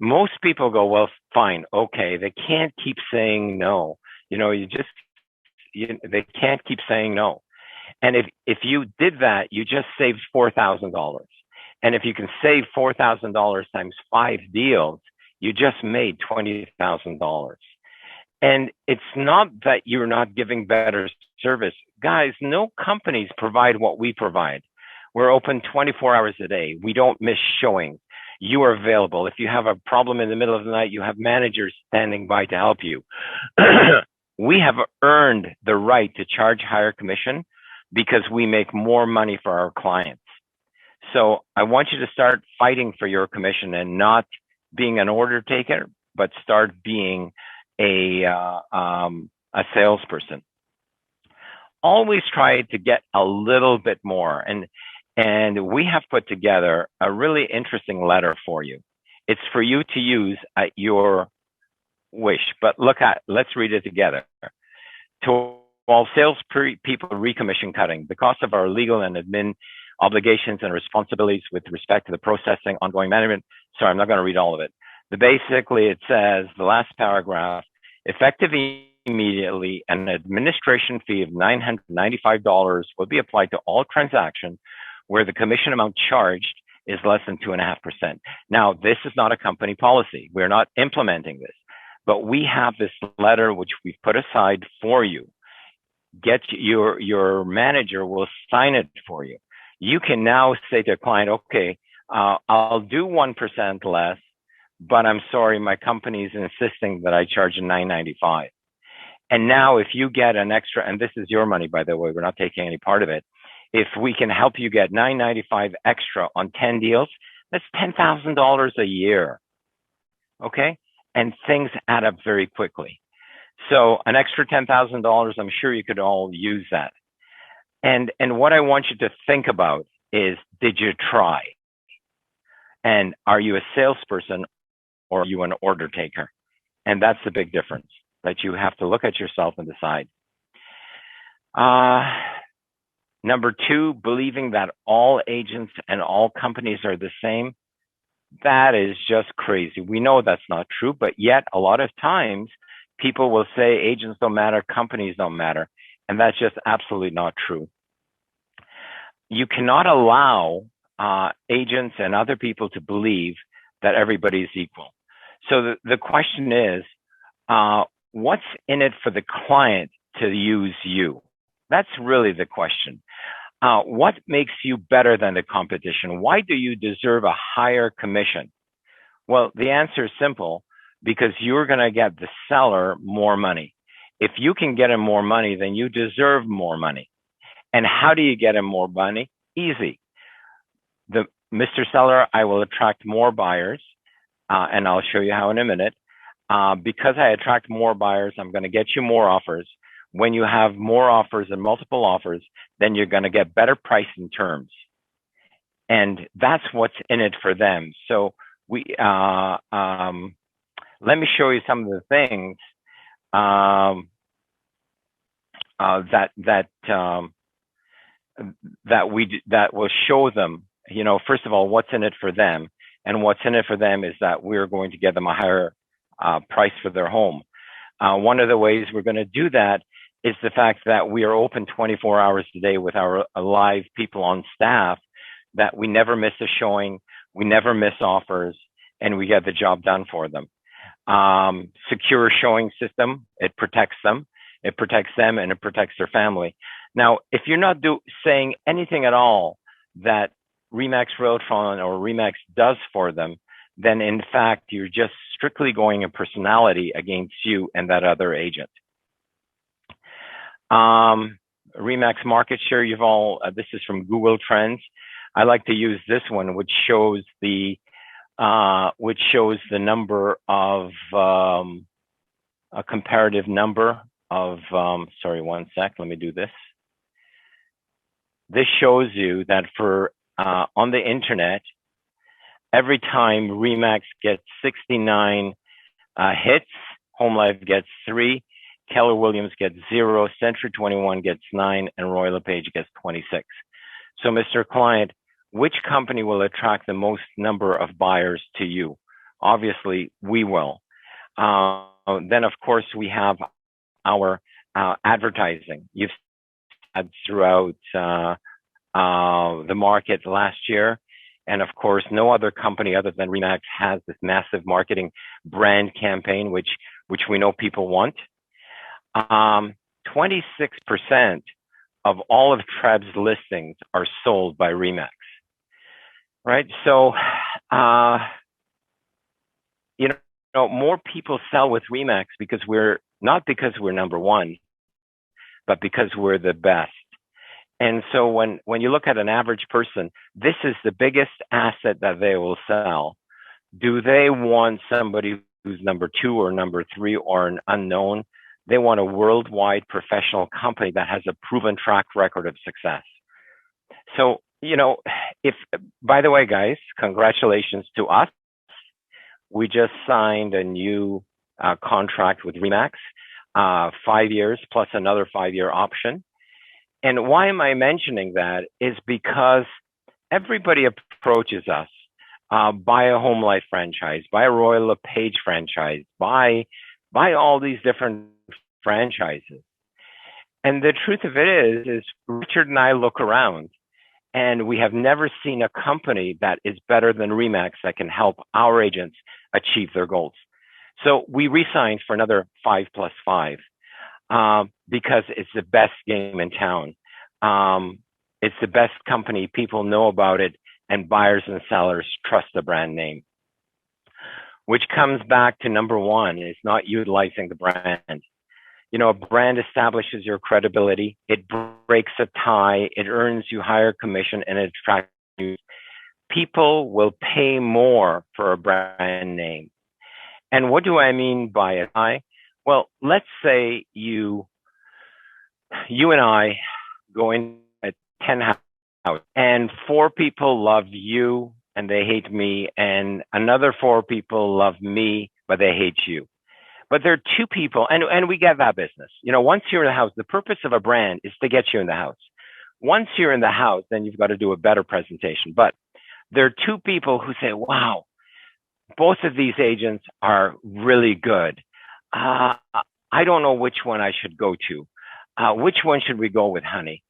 Most people go, well, fine. Okay. They can't keep saying no. They can't keep saying no. And if you did that, you just saved $4,000. And if you can save $4,000 times 5 deals, you just made $20,000. And it's not that you're not giving better service. Guys, no companies provide what we provide. We're open 24 hours a day. We don't miss showings. You are available. If you have a problem in the middle of the night, you have managers standing by to help you. We have earned the right to charge higher commission because we make more money for our clients. So I want you to start fighting for your commission and not being an order taker, but start being a salesperson. Always try to get a little bit more. And we have put together a really interesting letter for you. It's for you to use at your wish, but let's read it together. To all sales people recommission cutting, the cost of our legal and admin obligations and responsibilities with respect to the processing, ongoing management. Sorry, I'm not going to read all of it. But basically, it says, the last paragraph, effective immediately, an administration fee of $995 will be applied to all transactions where the commission amount charged is less than 2.5%. Now, this is not a company policy. We're not implementing this, but we have this letter which we've put aside for you. Get your manager will sign it for you. You can now say to a client, okay, I'll do 1% less, but I'm sorry, my company is insisting that I charge $995. And now if you get an extra, and this is your money, by the way, we're not taking any part of it. If we can help you get $995 extra on 10 deals, that's $10,000 a year. Okay. And things add up very quickly. So an extra $10,000, I'm sure you could all use that. And what I want you to think about is, did you try? And are you a salesperson or are you an order taker? And that's the big difference that you have to look at yourself and decide. Number 2, believing that all agents and all companies are the same. That is just crazy. We know that's not true, but yet a lot of times people will say agents don't matter, companies don't matter. And that's just absolutely not true. You cannot allow agents and other people to believe that everybody is equal. So the question is, what's in it for the client to use you? That's really the question. What makes you better than the competition? Why do you deserve a higher commission? Well, the answer is simple, because you're going to get the seller more money. If you can get him more money, then you deserve more money. And how do you get him more money? Easy. Mr. Seller, I will attract more buyers, and I'll show you how in a minute. Because I attract more buyers, I'm going to get you more offers. When you have more offers and multiple offers, then you're going to get better price and terms. And that's what's in it for them. So let me show you some of the things that will show them, first of all, what's in it for them. And what's in it for them is that we're going to get them a higher price for their home. One of the ways we're going to do that is the fact that we are open 24 hours a day with our live people on staff, that we never miss a showing, we never miss offers, and we get the job done for them. Secure showing system, it protects them, and it protects their family. Now, if you're not saying anything at all that Remax Realtron or Remax does for them, then in fact, you're just strictly going in personality against you and that other agent. Remax market share, this is from Google Trends. I like to use this one, which shows the number of, a comparative number of, sorry, one sec, let me do this. This shows you that for on the internet, every time Remax gets 69 hits, Home Life gets 3, Keller Williams gets 0, Century 21 gets 9, and Royal LePage gets 26. So, Mr. Client, which company will attract the most number of buyers to you? Obviously, we will. Then, of course, we have our advertising. You've had throughout the market last year. And of course, no other company other than Remax has this massive marketing brand campaign, which we know people want. 26% of all of Treb's listings are sold by Remax, right? So, you know, more people sell with Remax because not because we're number one, but because we're the best. And so when you look at an average person, this is the biggest asset that they will sell. Do they want somebody who's number 2 or number 3 or an unknown? They want a worldwide professional company that has a proven track record of success. So, you know, by the way, guys, congratulations to us. We just signed a new contract with Remax, 5 years plus another 5-year option. And why am I mentioning that is because everybody approaches us, buy a Home Life franchise, buy a Royal LePage franchise, buy all these different franchises. And the truth of it is Richard and I look around and we have never seen a company that is better than Remax that can help our agents achieve their goals. So we re-signed for another 5+5. Because it's the best game in town. It's the best company. People know about it, and buyers and sellers trust the brand name. Which comes back to number 1, is not utilizing the brand. You know, a brand establishes your credibility. It breaks a tie. It earns you higher commission, and it attracts you. People will pay more for a brand name. And what do I mean by a tie? Well, let's say you and I go in at 10 houses and 4 people love you and they hate me, and another 4 people love me, but they hate you. But there are 2 people, and we get that business. You know, once you're in the house, the purpose of a brand is to get you in the house. Once you're in the house, then you've got to do a better presentation. But there are 2 people who say, wow, both of these agents are really good. I don't know which one I should go to. Which one should we go with, honey?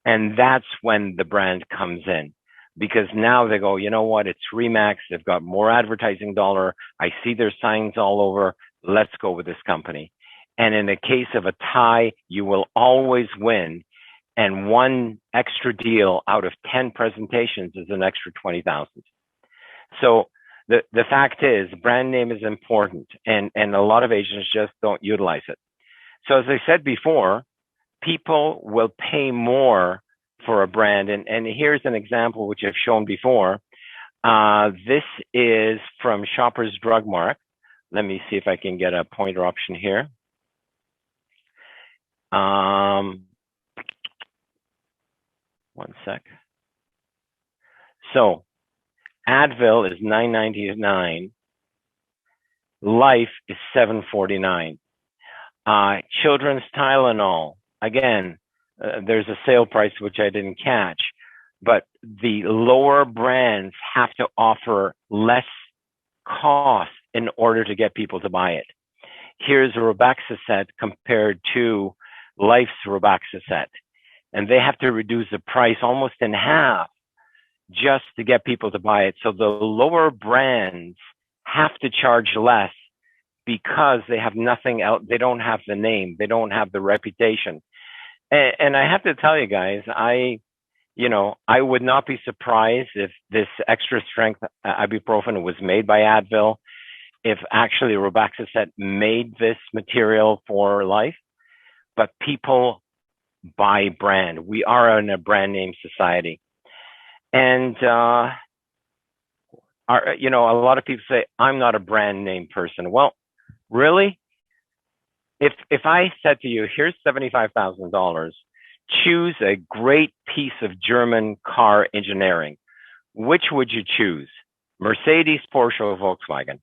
And that's when the brand comes in, because now they go, you know what? It's Remax. They've got more advertising dollar. I see their signs all over. Let's go with this company. And in the case of a tie, you will always win. And 1 extra deal out of 10 presentations is an extra 20,000. So the fact is, brand name is important, and a lot of agents just don't utilize it. So as I said before, people will pay more for a brand. And here's an example which I've shown before. This is from Shoppers Drug Mart. Let me see if I can get a pointer option here. 1 sec. So Advil is $9.99. Life is $7.49. Children's Tylenol, again, there's a sale price which I didn't catch, but the lower brands have to offer less cost in order to get people to buy it. Here's a Robaxacet compared to Life's Robaxacet, and they have to reduce the price almost in half just to get people to buy it. So the lower brands have to charge less because they have nothing else. They don't have the name. They don't have the reputation. And I have to tell you guys, I would not be surprised if this extra strength ibuprofen was made by Advil, if actually Robaxacet made this material for Life, but people buy brand. We are in a brand name society. And, a lot of people say, I'm not a brand name person. Well, really? If I said to you, here's $75,000 choose a great piece of German car engineering, which would you choose? Mercedes, Porsche, or Volkswagen?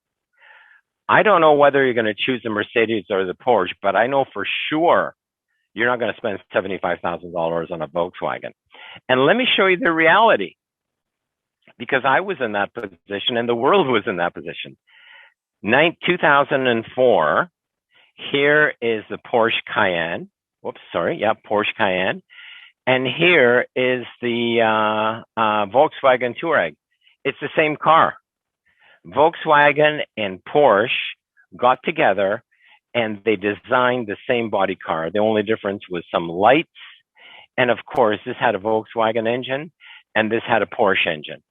I don't know whether you're going to choose the Mercedes or the Porsche, but I know for sure you're not going to spend $75,000 on a Volkswagen. And let me show you the reality, because I was in that position and the world was in that position. 2004, here is the Porsche Cayenne. Porsche Cayenne. And here is the Volkswagen Touareg. It's the same car. Volkswagen and Porsche got together and they designed the same body car. The only difference was some lights. And of course, this had a Volkswagen engine and this had a Porsche engine.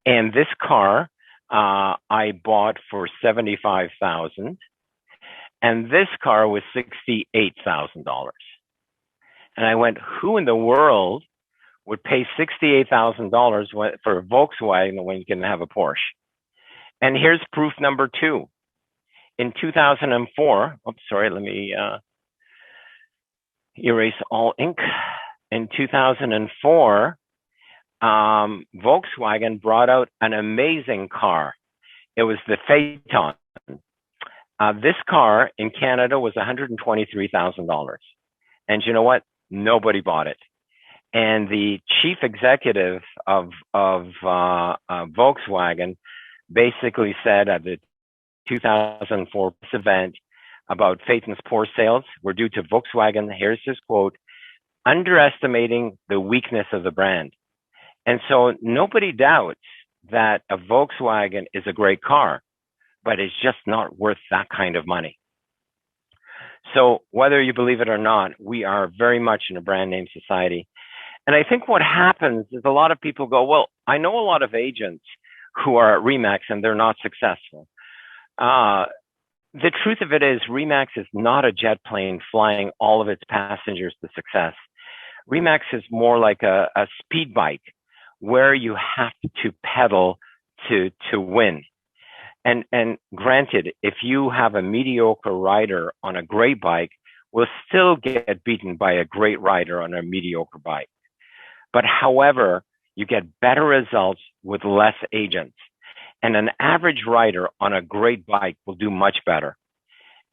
And this car I bought for $75,000, and this car was $68,000. And I went, who in the world would pay $68,000 for a Volkswagen when you can have a Porsche? And here's proof number 2. In 2004, let me erase all ink. In 2004, Volkswagen brought out an amazing car. It was the Phaeton. This car in Canada was $123,000. And you know what? Nobody bought it. And the chief executive of Volkswagen basically said at the 2004 event about Phaeton's poor sales were due to Volkswagen, here's his quote, underestimating the weakness of the brand. And so nobody doubts that a Volkswagen is a great car, but it's just not worth that kind of money. So whether you believe it or not, we are very much in a brand name society. And I think what happens is a lot of people go, well, I know a lot of agents who are at Remax and they're not successful. The truth of it is Remax is not a jet plane flying all of its passengers to success. Remax is more like a speed bike where you have to pedal to win. And granted, if you have a mediocre rider on a great bike, will still get beaten by a great rider on a mediocre bike. But however, you get better results with less agents. And an average rider on a great bike will do much better.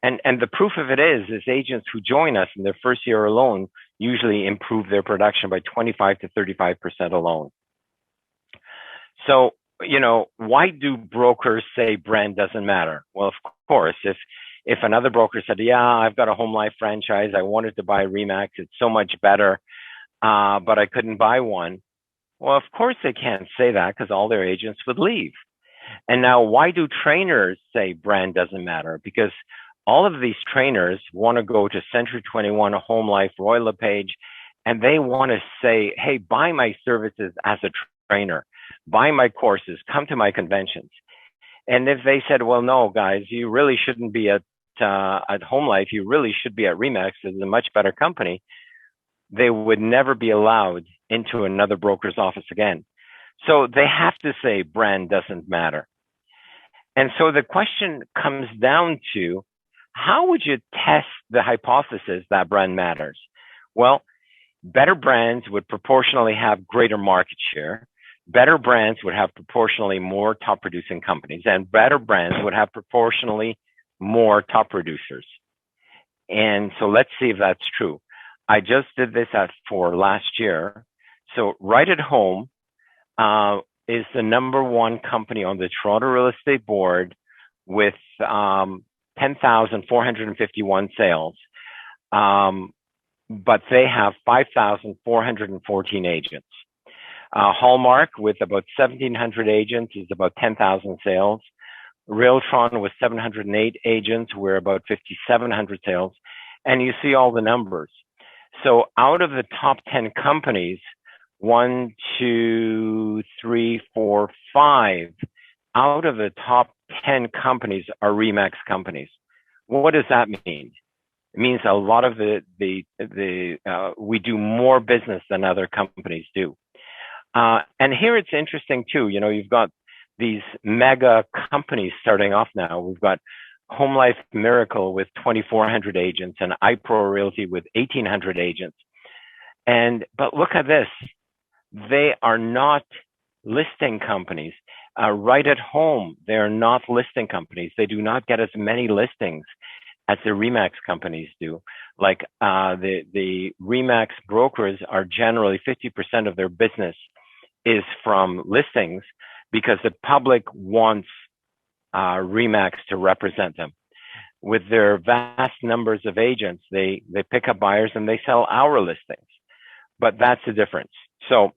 And the proof of it is agents who join us in their first year alone usually improve their production by 25 to 35% alone. So, why do brokers say brand doesn't matter? Well, of course, if another broker said, yeah, I've got a home life franchise, I wanted to buy Remax, it's so much better, but I couldn't buy one. Well, of course they can't say that because all their agents would leave. And now why do trainers say brand doesn't matter? Because all of these trainers want to go to Century 21, Home Life, Royal LePage, and they want to say, hey, buy my services as a trainer, buy my courses, come to my conventions. And if they said, well, no, guys, you really shouldn't be at Home Life, you really should be at Remax, it's a much better company, they would never be allowed into another broker's office again. So they have to say brand doesn't matter. And so the question comes down to, how would you test the hypothesis that brand matters? Well, better brands would proportionally have greater market share. Better brands would have proportionally more top producing companies, and better brands would have proportionally more top producers. And so let's see if that's true. I just did this for last year. So Right at Home is the #1 company on the Toronto Real Estate Board with 10,451 sales. But they have 5,414 agents. Hallmark with about 1,700 agents is about 10,000 sales. Realtron with 708 agents, we're about 5,700 sales. And you see all the numbers. So out of the top 10 companies, 1, 2, 3, 4, 5, out of the top 10 companies are Remax companies. What does that mean? It means a lot of we do more business than other companies do. And here it's interesting too, you've got these mega companies starting off now. We've got Home Life Miracle with 2,400 agents and iPro Realty with 1,800 agents. But look at this. They are not listing companies. Right at home, they're not listing companies. They do not get as many listings as the Remax companies do. Like the Remax brokers are generally 50% of their business is from listings because the public wants Remax to represent them. With their vast numbers of agents, they pick up buyers and they sell our listings. But that's the difference. So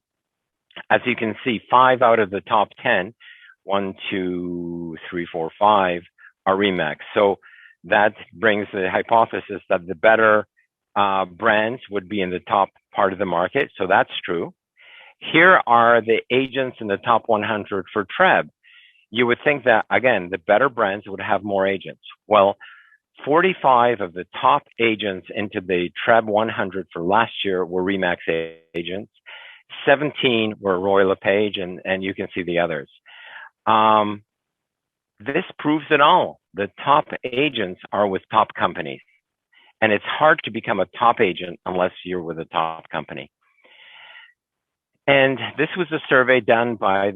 as you can see, 5 out of the top 10, 1, 2, 3, 4, 5 are Remax. So that brings the hypothesis that the better brands would be in the top part of the market. So that's true. Here are the agents in the top 100 for TREB. You would think that, again, the better brands would have more agents. Well, 45 of the top agents into the TREB 100 for last year were Remax agents. 17 were Royal LePage, and you can see the others. This proves it all. The top agents are with top companies. And it's hard to become a top agent unless you're with a top company. And this was a survey done by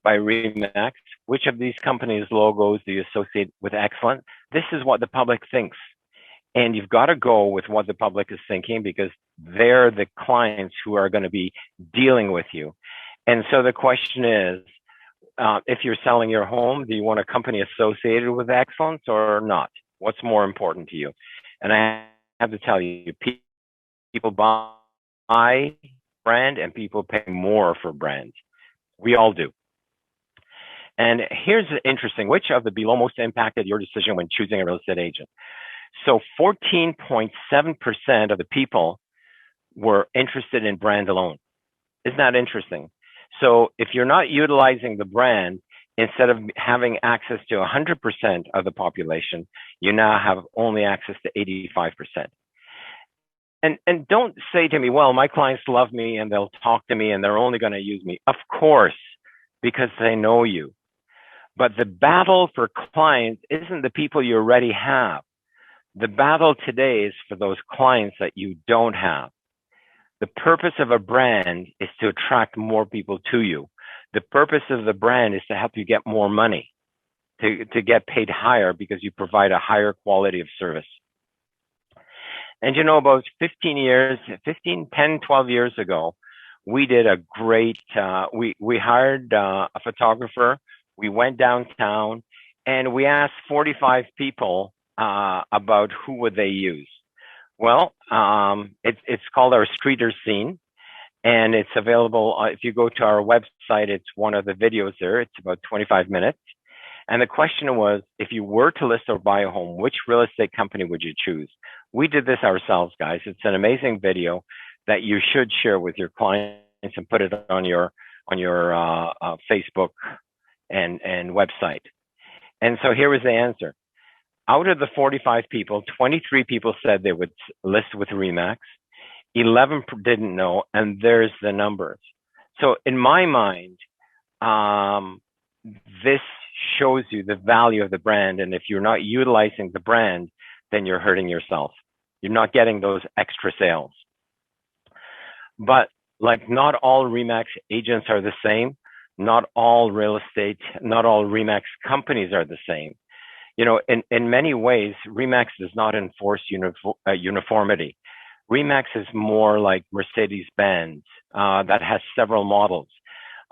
Remax. Which of these companies' logos do you associate with excellent? This is what the public thinks. And you've got to go with what the public is thinking because they're the clients who are going to be dealing with you. And so the question is, if you're selling your home, do you want a company associated with excellence or not? What's more important to you? And I have to tell you, people buy brand and people pay more for brands. We all do. And here's interesting, which of the below most impacted your decision when choosing a real estate agent? So 14.7% of the people were interested in brand alone. Isn't that interesting? So if you're not utilizing the brand, instead of having access to 100% of the population, you now have only access to 85%. And don't say to me, well, my clients love me and they'll talk to me and they're only going to use me. Of course, because they know you. But the battle for clients isn't the people you already have. The battle today is for those clients that you don't have. The purpose of a brand is to attract more people to you. The purpose of the brand is to help you get more money, to get paid higher because you provide a higher quality of service. And you know, about 10, 12 years ago, we did a great, we hired a photographer. We went downtown and we asked 45 people about who would they use. Well, it's called our Streeter Scene, and it's available. If you go to our website, it's one of the videos there. It's about 25 minutes. And the question was, if you were to list or buy a home, which real estate company would you choose? We did this ourselves, guys. It's an amazing video that you should share with your clients and put it on your Facebook and website. And so here was the answer. Out of the 45 people, 23 people said they would list with Remax. 11 didn't know, and there's the numbers. So in my mind, this shows you the value of the brand. And if you're not utilizing the brand, then you're hurting yourself. You're not getting those extra sales. But like, not all Remax agents are the same. Not all Remax companies are the same. You know, in many ways, Remax does not enforce uniformity. Remax is more like Mercedes-Benz that has several models.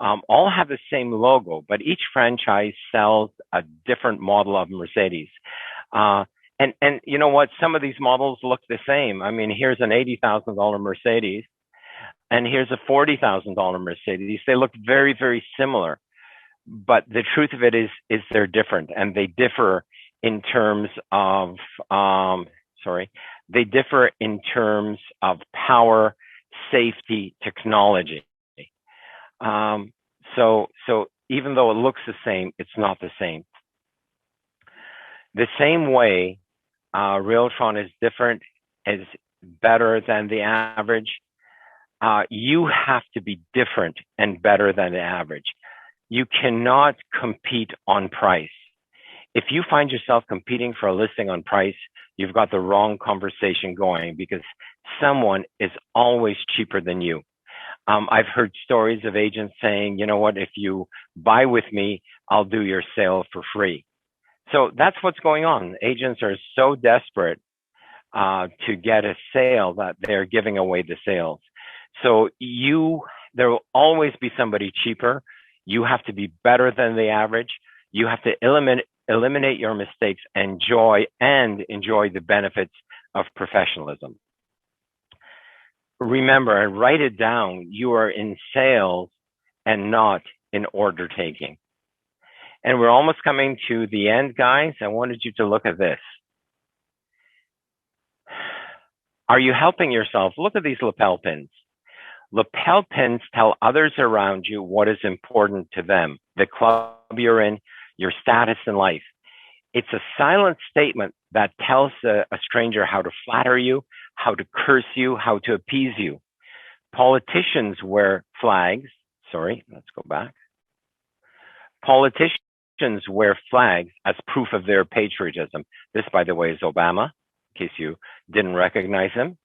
All have the same logo, but each franchise sells a different model of Mercedes. And you know what? Some of these models look the same. I mean, here's an $80,000 Mercedes, and here's a $40,000 Mercedes. They look very, very similar. But the truth of it is they're different, and they differ in terms of they differ in terms of power, safety, technology. So even though it looks the same, it's not the same. The same way Realtron is different, is better than the average. You have to be different and better than the average. You cannot compete on price. if you find yourself competing for a listing on price, you've got the wrong conversation going, because someone is always cheaper than you. I've heard stories of agents saying, you know what, if you buy with me, I'll do your sale for free. So that's what's going on. Agents are so desperate to get a sale that they're giving away the sales. So there will always be somebody cheaper. You have to be better than the average. You have to eliminate your mistakes and enjoy the benefits of professionalism. Remember, and write it down, you are in sales and not in order taking. And we're almost coming to the end, guys. I wanted you to look at this. Are you helping yourself? Look at these lapel pins. Lapel pins tell others around you what is important to them, the club you're in, your status in life. It's a silent statement that tells a stranger how to flatter you, how to curse you, how to appease you. Politicians wear flags. Sorry, let's go back. Politicians wear flags as proof of their patriotism. This, by the way, is Obama, in case you didn't recognize him.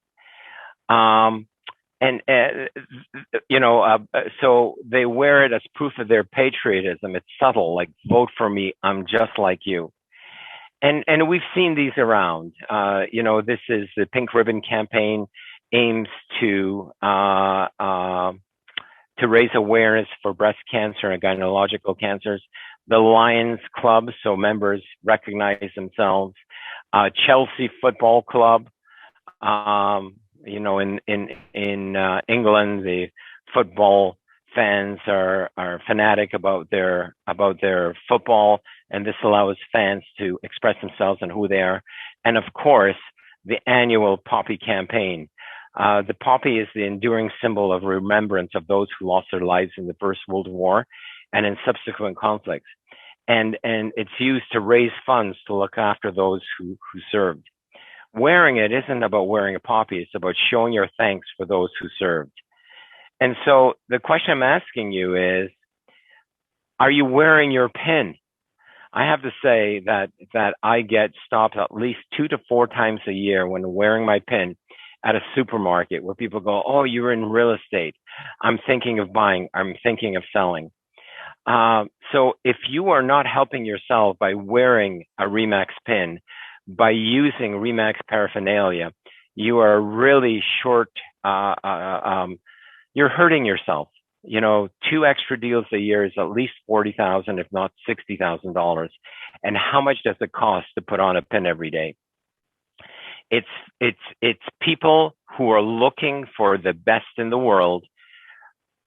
So they wear it as proof of their patriotism. It's subtle, like, vote for me, I'm just like you. And we've seen these around. This is the Pink Ribbon campaign, aims to raise awareness for breast cancer and gynecological cancers. The Lions Club, so members recognize themselves. Chelsea Football Club. In England, the football fans are fanatic about their football, and this allows fans to express themselves and who they are. And of course, the annual poppy campaign. The poppy is the enduring symbol of remembrance of those who lost their lives in the First World War and in subsequent conflicts. And it's used to raise funds to look after those who served. Wearing it isn't about wearing a poppy, it's about showing your thanks for those who served. And so the question I'm asking you is, are you wearing your pin? I have to say that I get stopped at least 2 to 4 times a year when wearing my pin at a supermarket, where people go, oh, you're in real estate. I'm thinking of buying. I'm thinking of selling. So if you are not helping yourself by wearing a Remax pin, by using Remax paraphernalia, you are really you're hurting yourself. 2 extra deals a year is at least $40,000, if not $60,000. And how much does it cost to put on a pin every day? It's people who are looking for the best in the world.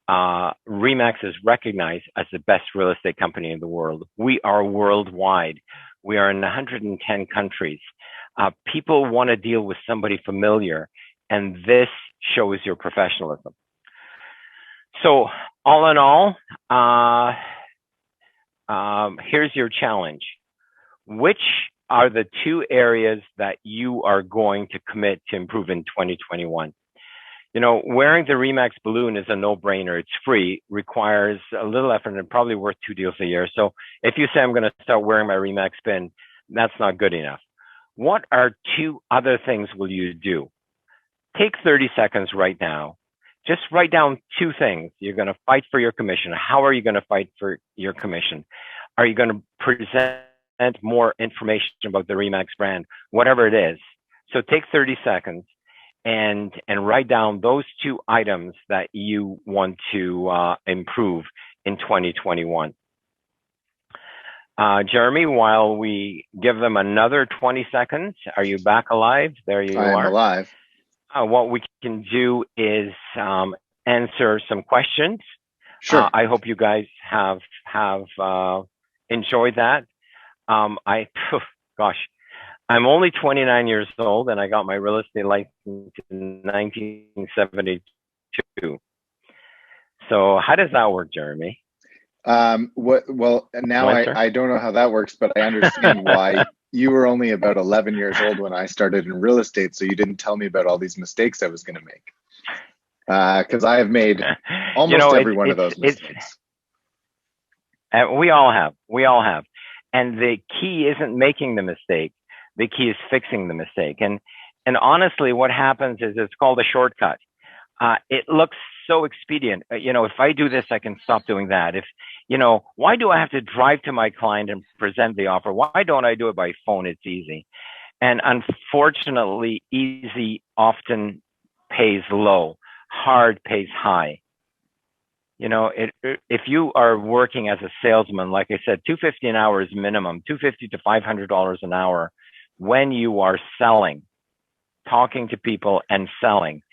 Remax is recognized as the best real estate company in the world. We are worldwide. We are in 110 countries. People want to deal with somebody familiar, and this shows your professionalism. So all in all, here's your challenge. Which are the 2 areas that you are going to commit to improve in 2021? Wearing the Remax balloon is a no-brainer. It's free, requires a little effort, and probably worth 2 deals a year. So if you say I'm going to start wearing my Remax pin, that's not good enough. What are 2 other things will you do? Take 30 seconds right now. Just write down 2 things. You're going to fight for your commission. How are you going to fight for your commission? Are you going to present more information about the Remax brand? Whatever it is. So take 30 seconds and write down those 2 items that you want to improve in 2021. Jeremy, while we give them another 20 seconds, are you back alive? There you are. I am alive. What we can do is answer some questions. Sure. I hope you guys have enjoyed that. I'm only 29 years old, and I got my real estate license in 1972. So how does that work, Jeremy? Well, now I don't know how that works, but I understand why. You were only about 11 years old when I started in real estate, so you didn't tell me about all these mistakes I was going to make. Because I have made almost every one of those mistakes. We all have. And the key isn't making the mistake. The key is fixing the mistake. And honestly, what happens is it's called a shortcut. It looks so expedient. If I do this, I can stop doing that. Why do I have to drive to my client and present the offer? Why don't I do it by phone? It's easy. And unfortunately, easy often pays low. Hard pays high. If you are working as a salesman, like I said, $250 an hour is minimum, $250 to $500 an hour when you are selling, talking to people and selling.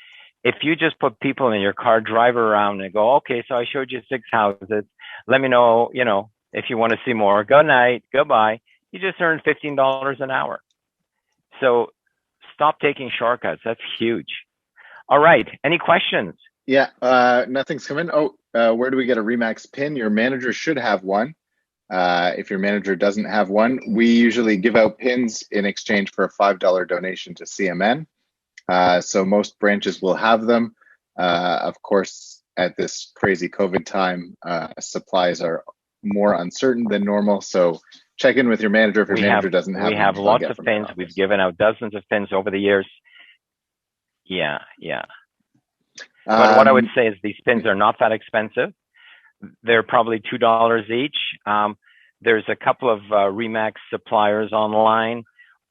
If you just put people in your car, drive around and go, okay, so I showed you 6 houses. Let me know, if you want to see more. Good night, goodbye. You just earned $15 an hour. So stop taking shortcuts. That's huge. All right. Any questions? Yeah, nothing's coming. Where do we get a Remax pin? Your manager should have one. If your manager doesn't have one, we usually give out pins in exchange for a $5 donation to CMN. So most branches will have them. Of course, at this crazy COVID time, supplies are more uncertain than normal. So check in with your manager if your manager doesn't have them. We have lots of pins. We've given out dozens of pins over the years. Yeah. But what I would say is these pins are not that expensive. They're probably $2 each. There's a couple of Remax suppliers online.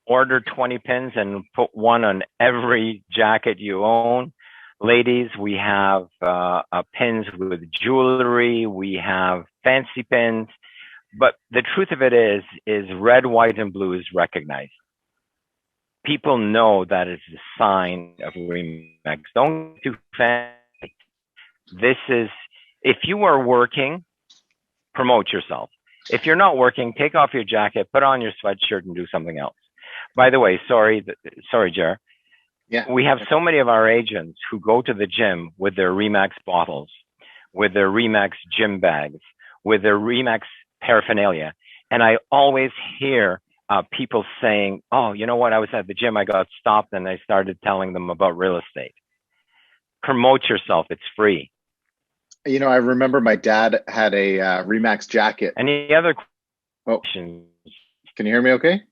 Order 20 pins and put one on every jacket you own. Ladies, we have pins with jewelry. We have fancy pins. But the truth of it is red, white, and blue is recognized. People know that is a sign of Remax. Don't get too fancy. If you are working, promote yourself. If you're not working, take off your jacket, put on your sweatshirt, and do something else. By the way, sorry, Jer. Yeah. We have so many of our agents who go to the gym with their Remax bottles, with their Remax gym bags, with their Remax paraphernalia. And I always hear people saying, oh, you know what? I was at the gym, I got stopped, and I started telling them about real estate. Promote yourself. It's free. I remember my dad had a Remax jacket. Any other questions? Can you hear me okay?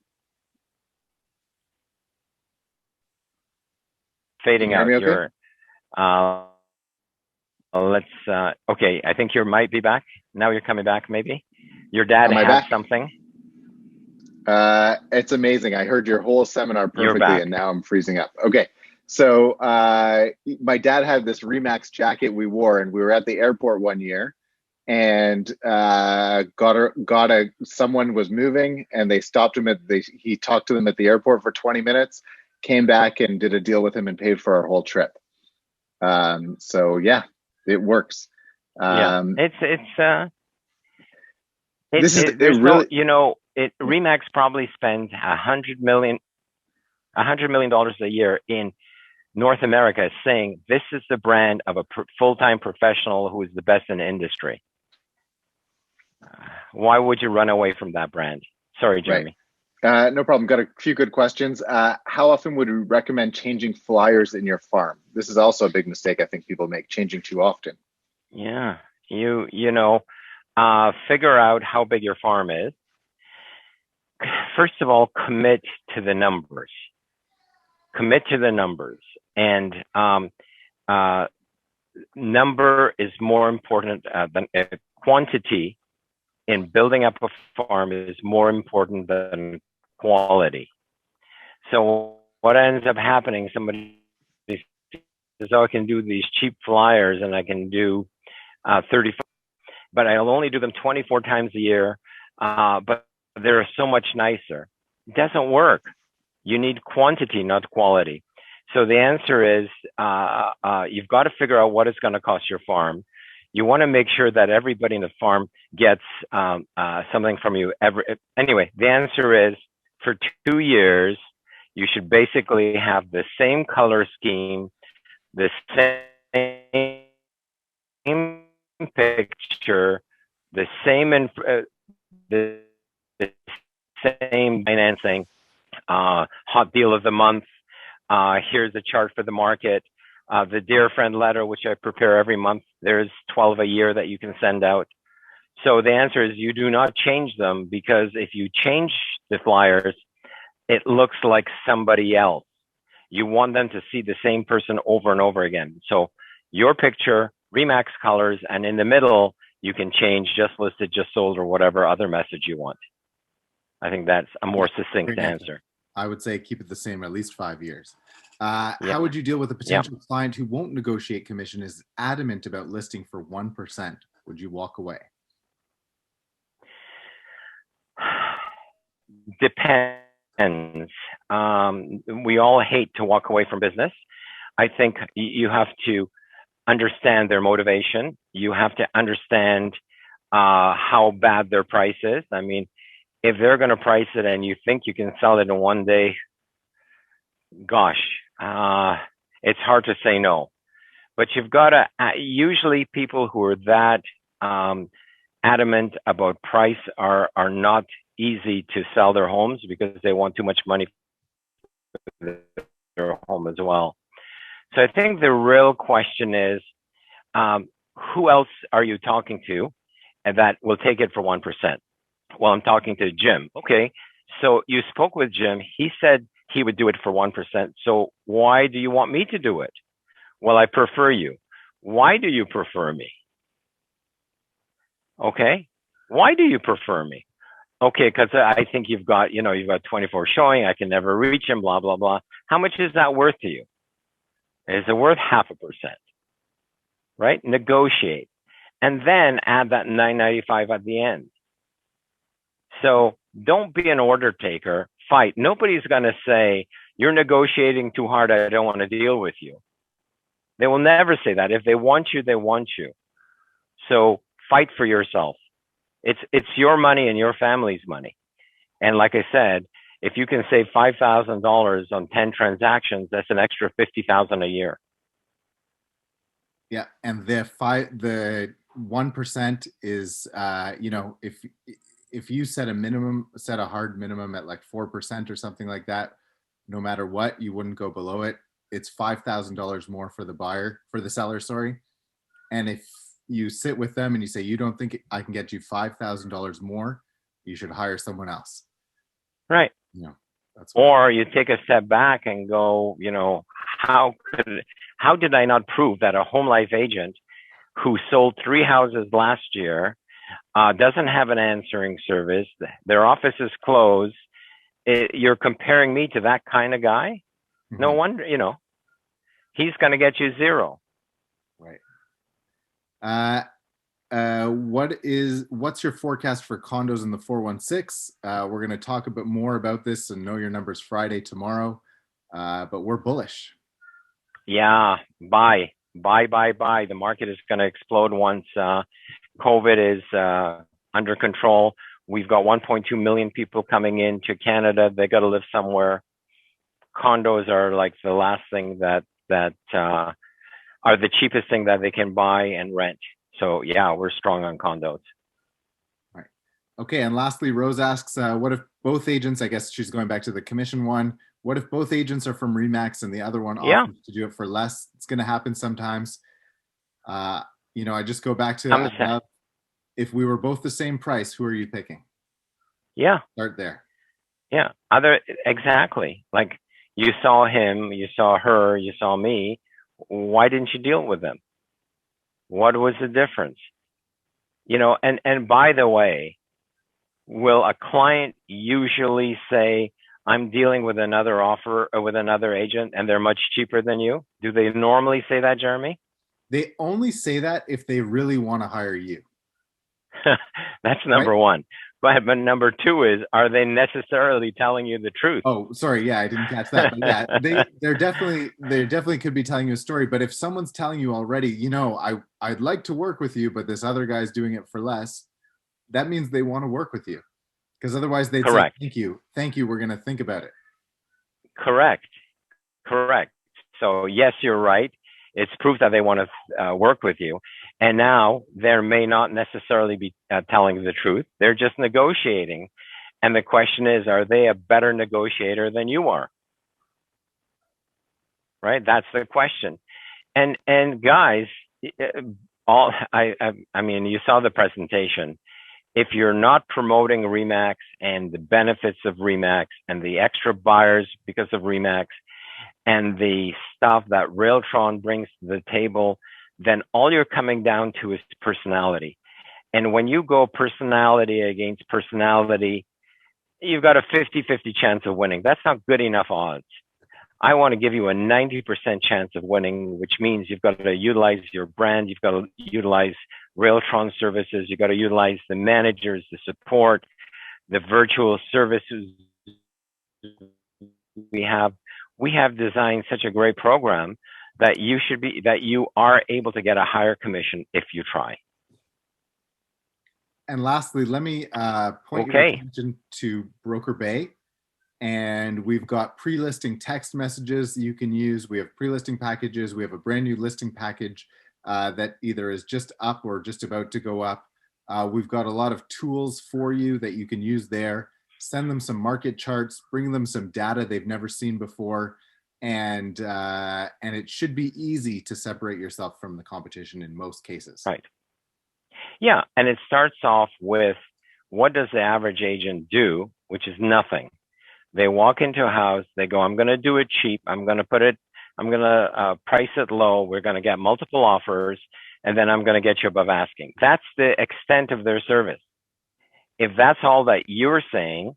Fading out. Okay? Okay, I think you might be back. Now you're coming back, maybe? Your dad had something? It's amazing. I heard your whole seminar perfectly, and now I'm freezing up. Okay. So my dad had this Remax jacket we wore, and we were at the airport one year, and someone was moving, and they stopped him he talked to them at the airport for 20 minutes, came back and did a deal with him and paid for our whole trip. So yeah, it works. Remax probably spends $100 million a year in North America saying this is the brand of a full-time professional who is the best in the industry. Why would you run away from that brand? Sorry, Jeremy. Right. No problem. Got a few good questions. How often would you recommend changing flyers in your farm? This is also a big mistake I think people make, changing too often. Yeah, figure out how big your farm is. First of all, commit to the numbers. And number is more important than quantity. In building up a farm is more important than quality. So what ends up happening, somebody says, oh, I can do these cheap flyers and I can do 35, but I'll only do them 24 times a year, but they're so much nicer. It doesn't work. You need quantity, not quality. So the answer is you've got to figure out what it's going to cost your farm. You want to make sure that everybody in the farm gets something from you. Anyway, the answer is for 2 years, you should basically have the same color scheme, the same picture, the same financing, hot deal of the month. Here's a chart for the market. The Dear Friend letter, which I prepare every month, there's 12 a year that you can send out. So the answer is you do not change them, because if you change the flyers, it looks like somebody else. You want them to see the same person over and over again. So your picture, Remax colors, and in the middle, you can change just listed, just sold, or whatever other message you want. I think that's a more succinct answer. I would say keep it the same at least 5 years. Yep. How would you deal with a potential client who won't negotiate commission, is adamant about listing for 1%? Would you walk away? Depends. We all hate to walk away from business. I think you have to understand their motivation. You have to understand how bad their price is. I mean, if they're going to price it and you think you can sell it in one day, gosh, it's hard to say no. But you've got to, usually people who are that adamant about price are not easy to sell their homes, because they want too much money for their home as well. So I think the real question is, who else are you talking to and that will take it for 1%? Well, I'm talking to Jim. Okay, so you spoke with Jim. He said he would do it for 1%. So why do you want me to do it? Well, I prefer you. Why do you prefer me? Okay, why do you prefer me? Okay, because I think you've got 24 showing. I can never reach him, blah, blah, blah. How much is that worth to you? Is it worth 0.5%? Right? Negotiate. And then add that $9.95 at the end. So don't be an order taker. Fight. Nobody's going to say, you're negotiating too hard, I don't want to deal with you. They will never say that. If they want you, they want you. So fight for yourself. It's your money and your family's money. And like I said, if you can save $5,000 on 10 transactions, that's an extra $50,000 a year. Yeah, and the 1% is, if you set a hard minimum at like 4% or something like that, no matter what, you wouldn't go below it. It's $5,000 more for the seller, sorry. And if you sit with them and you say, you don't think I can get you $5,000 more, you should hire someone else. Right. Or you take a step back and go, how did I not prove that a home life agent who sold 3 houses last year doesn't have an answering service, their office is closed, you're comparing me to that kind of guy? Mm-hmm. No wonder, he's going to get you 0. Right. What's your forecast for condos in the 416? We're going to talk a bit more about this and Know Your Numbers Friday tomorrow, but we're bullish. Yeah, buy. The market is going to explode once COVID is under control. We've got 1.2 million people coming into Canada. They got to live somewhere. Condos are like the last thing that are the cheapest thing that they can buy and rent. So yeah, we're strong on condos. Right. Okay, and lastly, Rose asks, what if both agents, I guess she's going back to the commission one, what if both agents are from Remax and the other one offers to do it for less? It's going to happen sometimes. I just go back to if we were both the same price, who are you picking? Yeah. Start there. Yeah. Exactly. Like you saw him, you saw her, you saw me. Why didn't you deal with them? What was the difference? And by the way, will a client usually say, I'm dealing with another offer or with another agent and they're much cheaper than you? Do they normally say that, Jeremy? They only say that if they really want to hire you. That's number one. But number 2 is, are they necessarily telling you the truth? Oh, sorry. Yeah, I didn't catch that. But yeah, they definitely could be telling you a story. But if someone's telling you already, I'd like to work with you, but this other guy's doing it for less, that means they want to work with you. Because otherwise they'd say, thank you, we're going to think about it. Correct. So yes, you're right. It's proof that they want to work with you. And now they may not necessarily be telling the truth. They're just negotiating. And the question is, are they a better negotiator than you are? Right? That's the question. And guys, I mean, you saw the presentation. if you're not promoting Remax and the benefits of Remax and the extra buyers because of Remax and the stuff that Railtron brings to the table, then all you're coming down to is personality. And when you go personality against personality, you've got a 50-50 chance of winning. That's not good enough odds. I want to give you a 90% chance of winning, which means you've got to utilize your brand, you've got to utilize Railtron services, you've got to utilize the managers, the support, the virtual services we have. We have designed such a great program that you are able to get a higher commission if you try. And lastly, let me point your attention to Broker Bay. And we've got pre-listing text messages you can use. We have pre-listing packages. We have a brand new listing package that either is just up or just about to go up. We've got a lot of tools for you that you can use there. Send them some market charts, bring them some data they've never seen before, and it should be easy to separate yourself from the competition in most cases. Right. Yeah, and it starts off with, what does the average agent do, which is nothing. They walk into a house, they go, I'm going to do it cheap, I'm going to price it low, we're going to get multiple offers, and then I'm going to get you above asking. That's the extent of their service. If that's all that you're saying,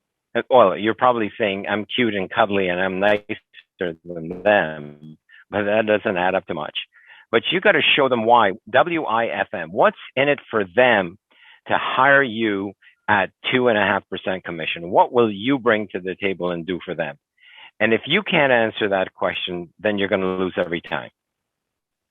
well, you're probably saying I'm cute and cuddly and I'm nicer than them, but that doesn't add up to much. But you got to show them why. WIFM, what's in it for them to hire you at 2.5% commission? What will you bring to the table and do for them? And if you can't answer that question, then you're going to lose every time.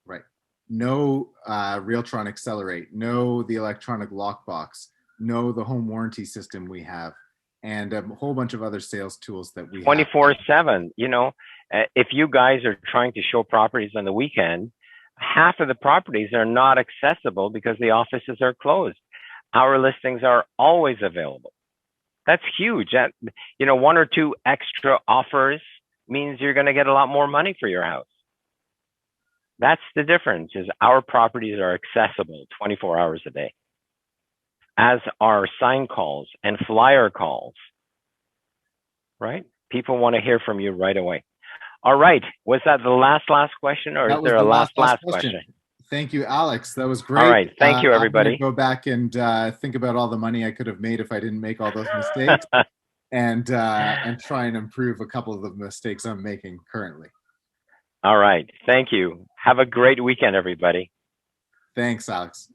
Right. Know Railtron Accelerate, know the electronic lockbox, know the home warranty system we have, and a whole bunch of other sales tools that we 24/7. You know, if you guys are trying to show properties on the weekend, half of the properties are not accessible because the offices are closed. Our listings are always available. That's huge. That, you know, 1 or 2 extra offers means you're going to get a lot more money for your house. That's the difference, is our properties are accessible 24 hours a day, as are sign calls and flyer calls, right? People want to hear from you right away. All right. Was that the last question, or is there a last question? Thank you, Alex. That was great. All right. Thank you, everybody. I'm going to go back and think about all the money I could have made if I didn't make all those mistakes, and try and improve a couple of the mistakes I'm making currently. All right. Thank you. Have a great weekend, everybody. Thanks, Alex.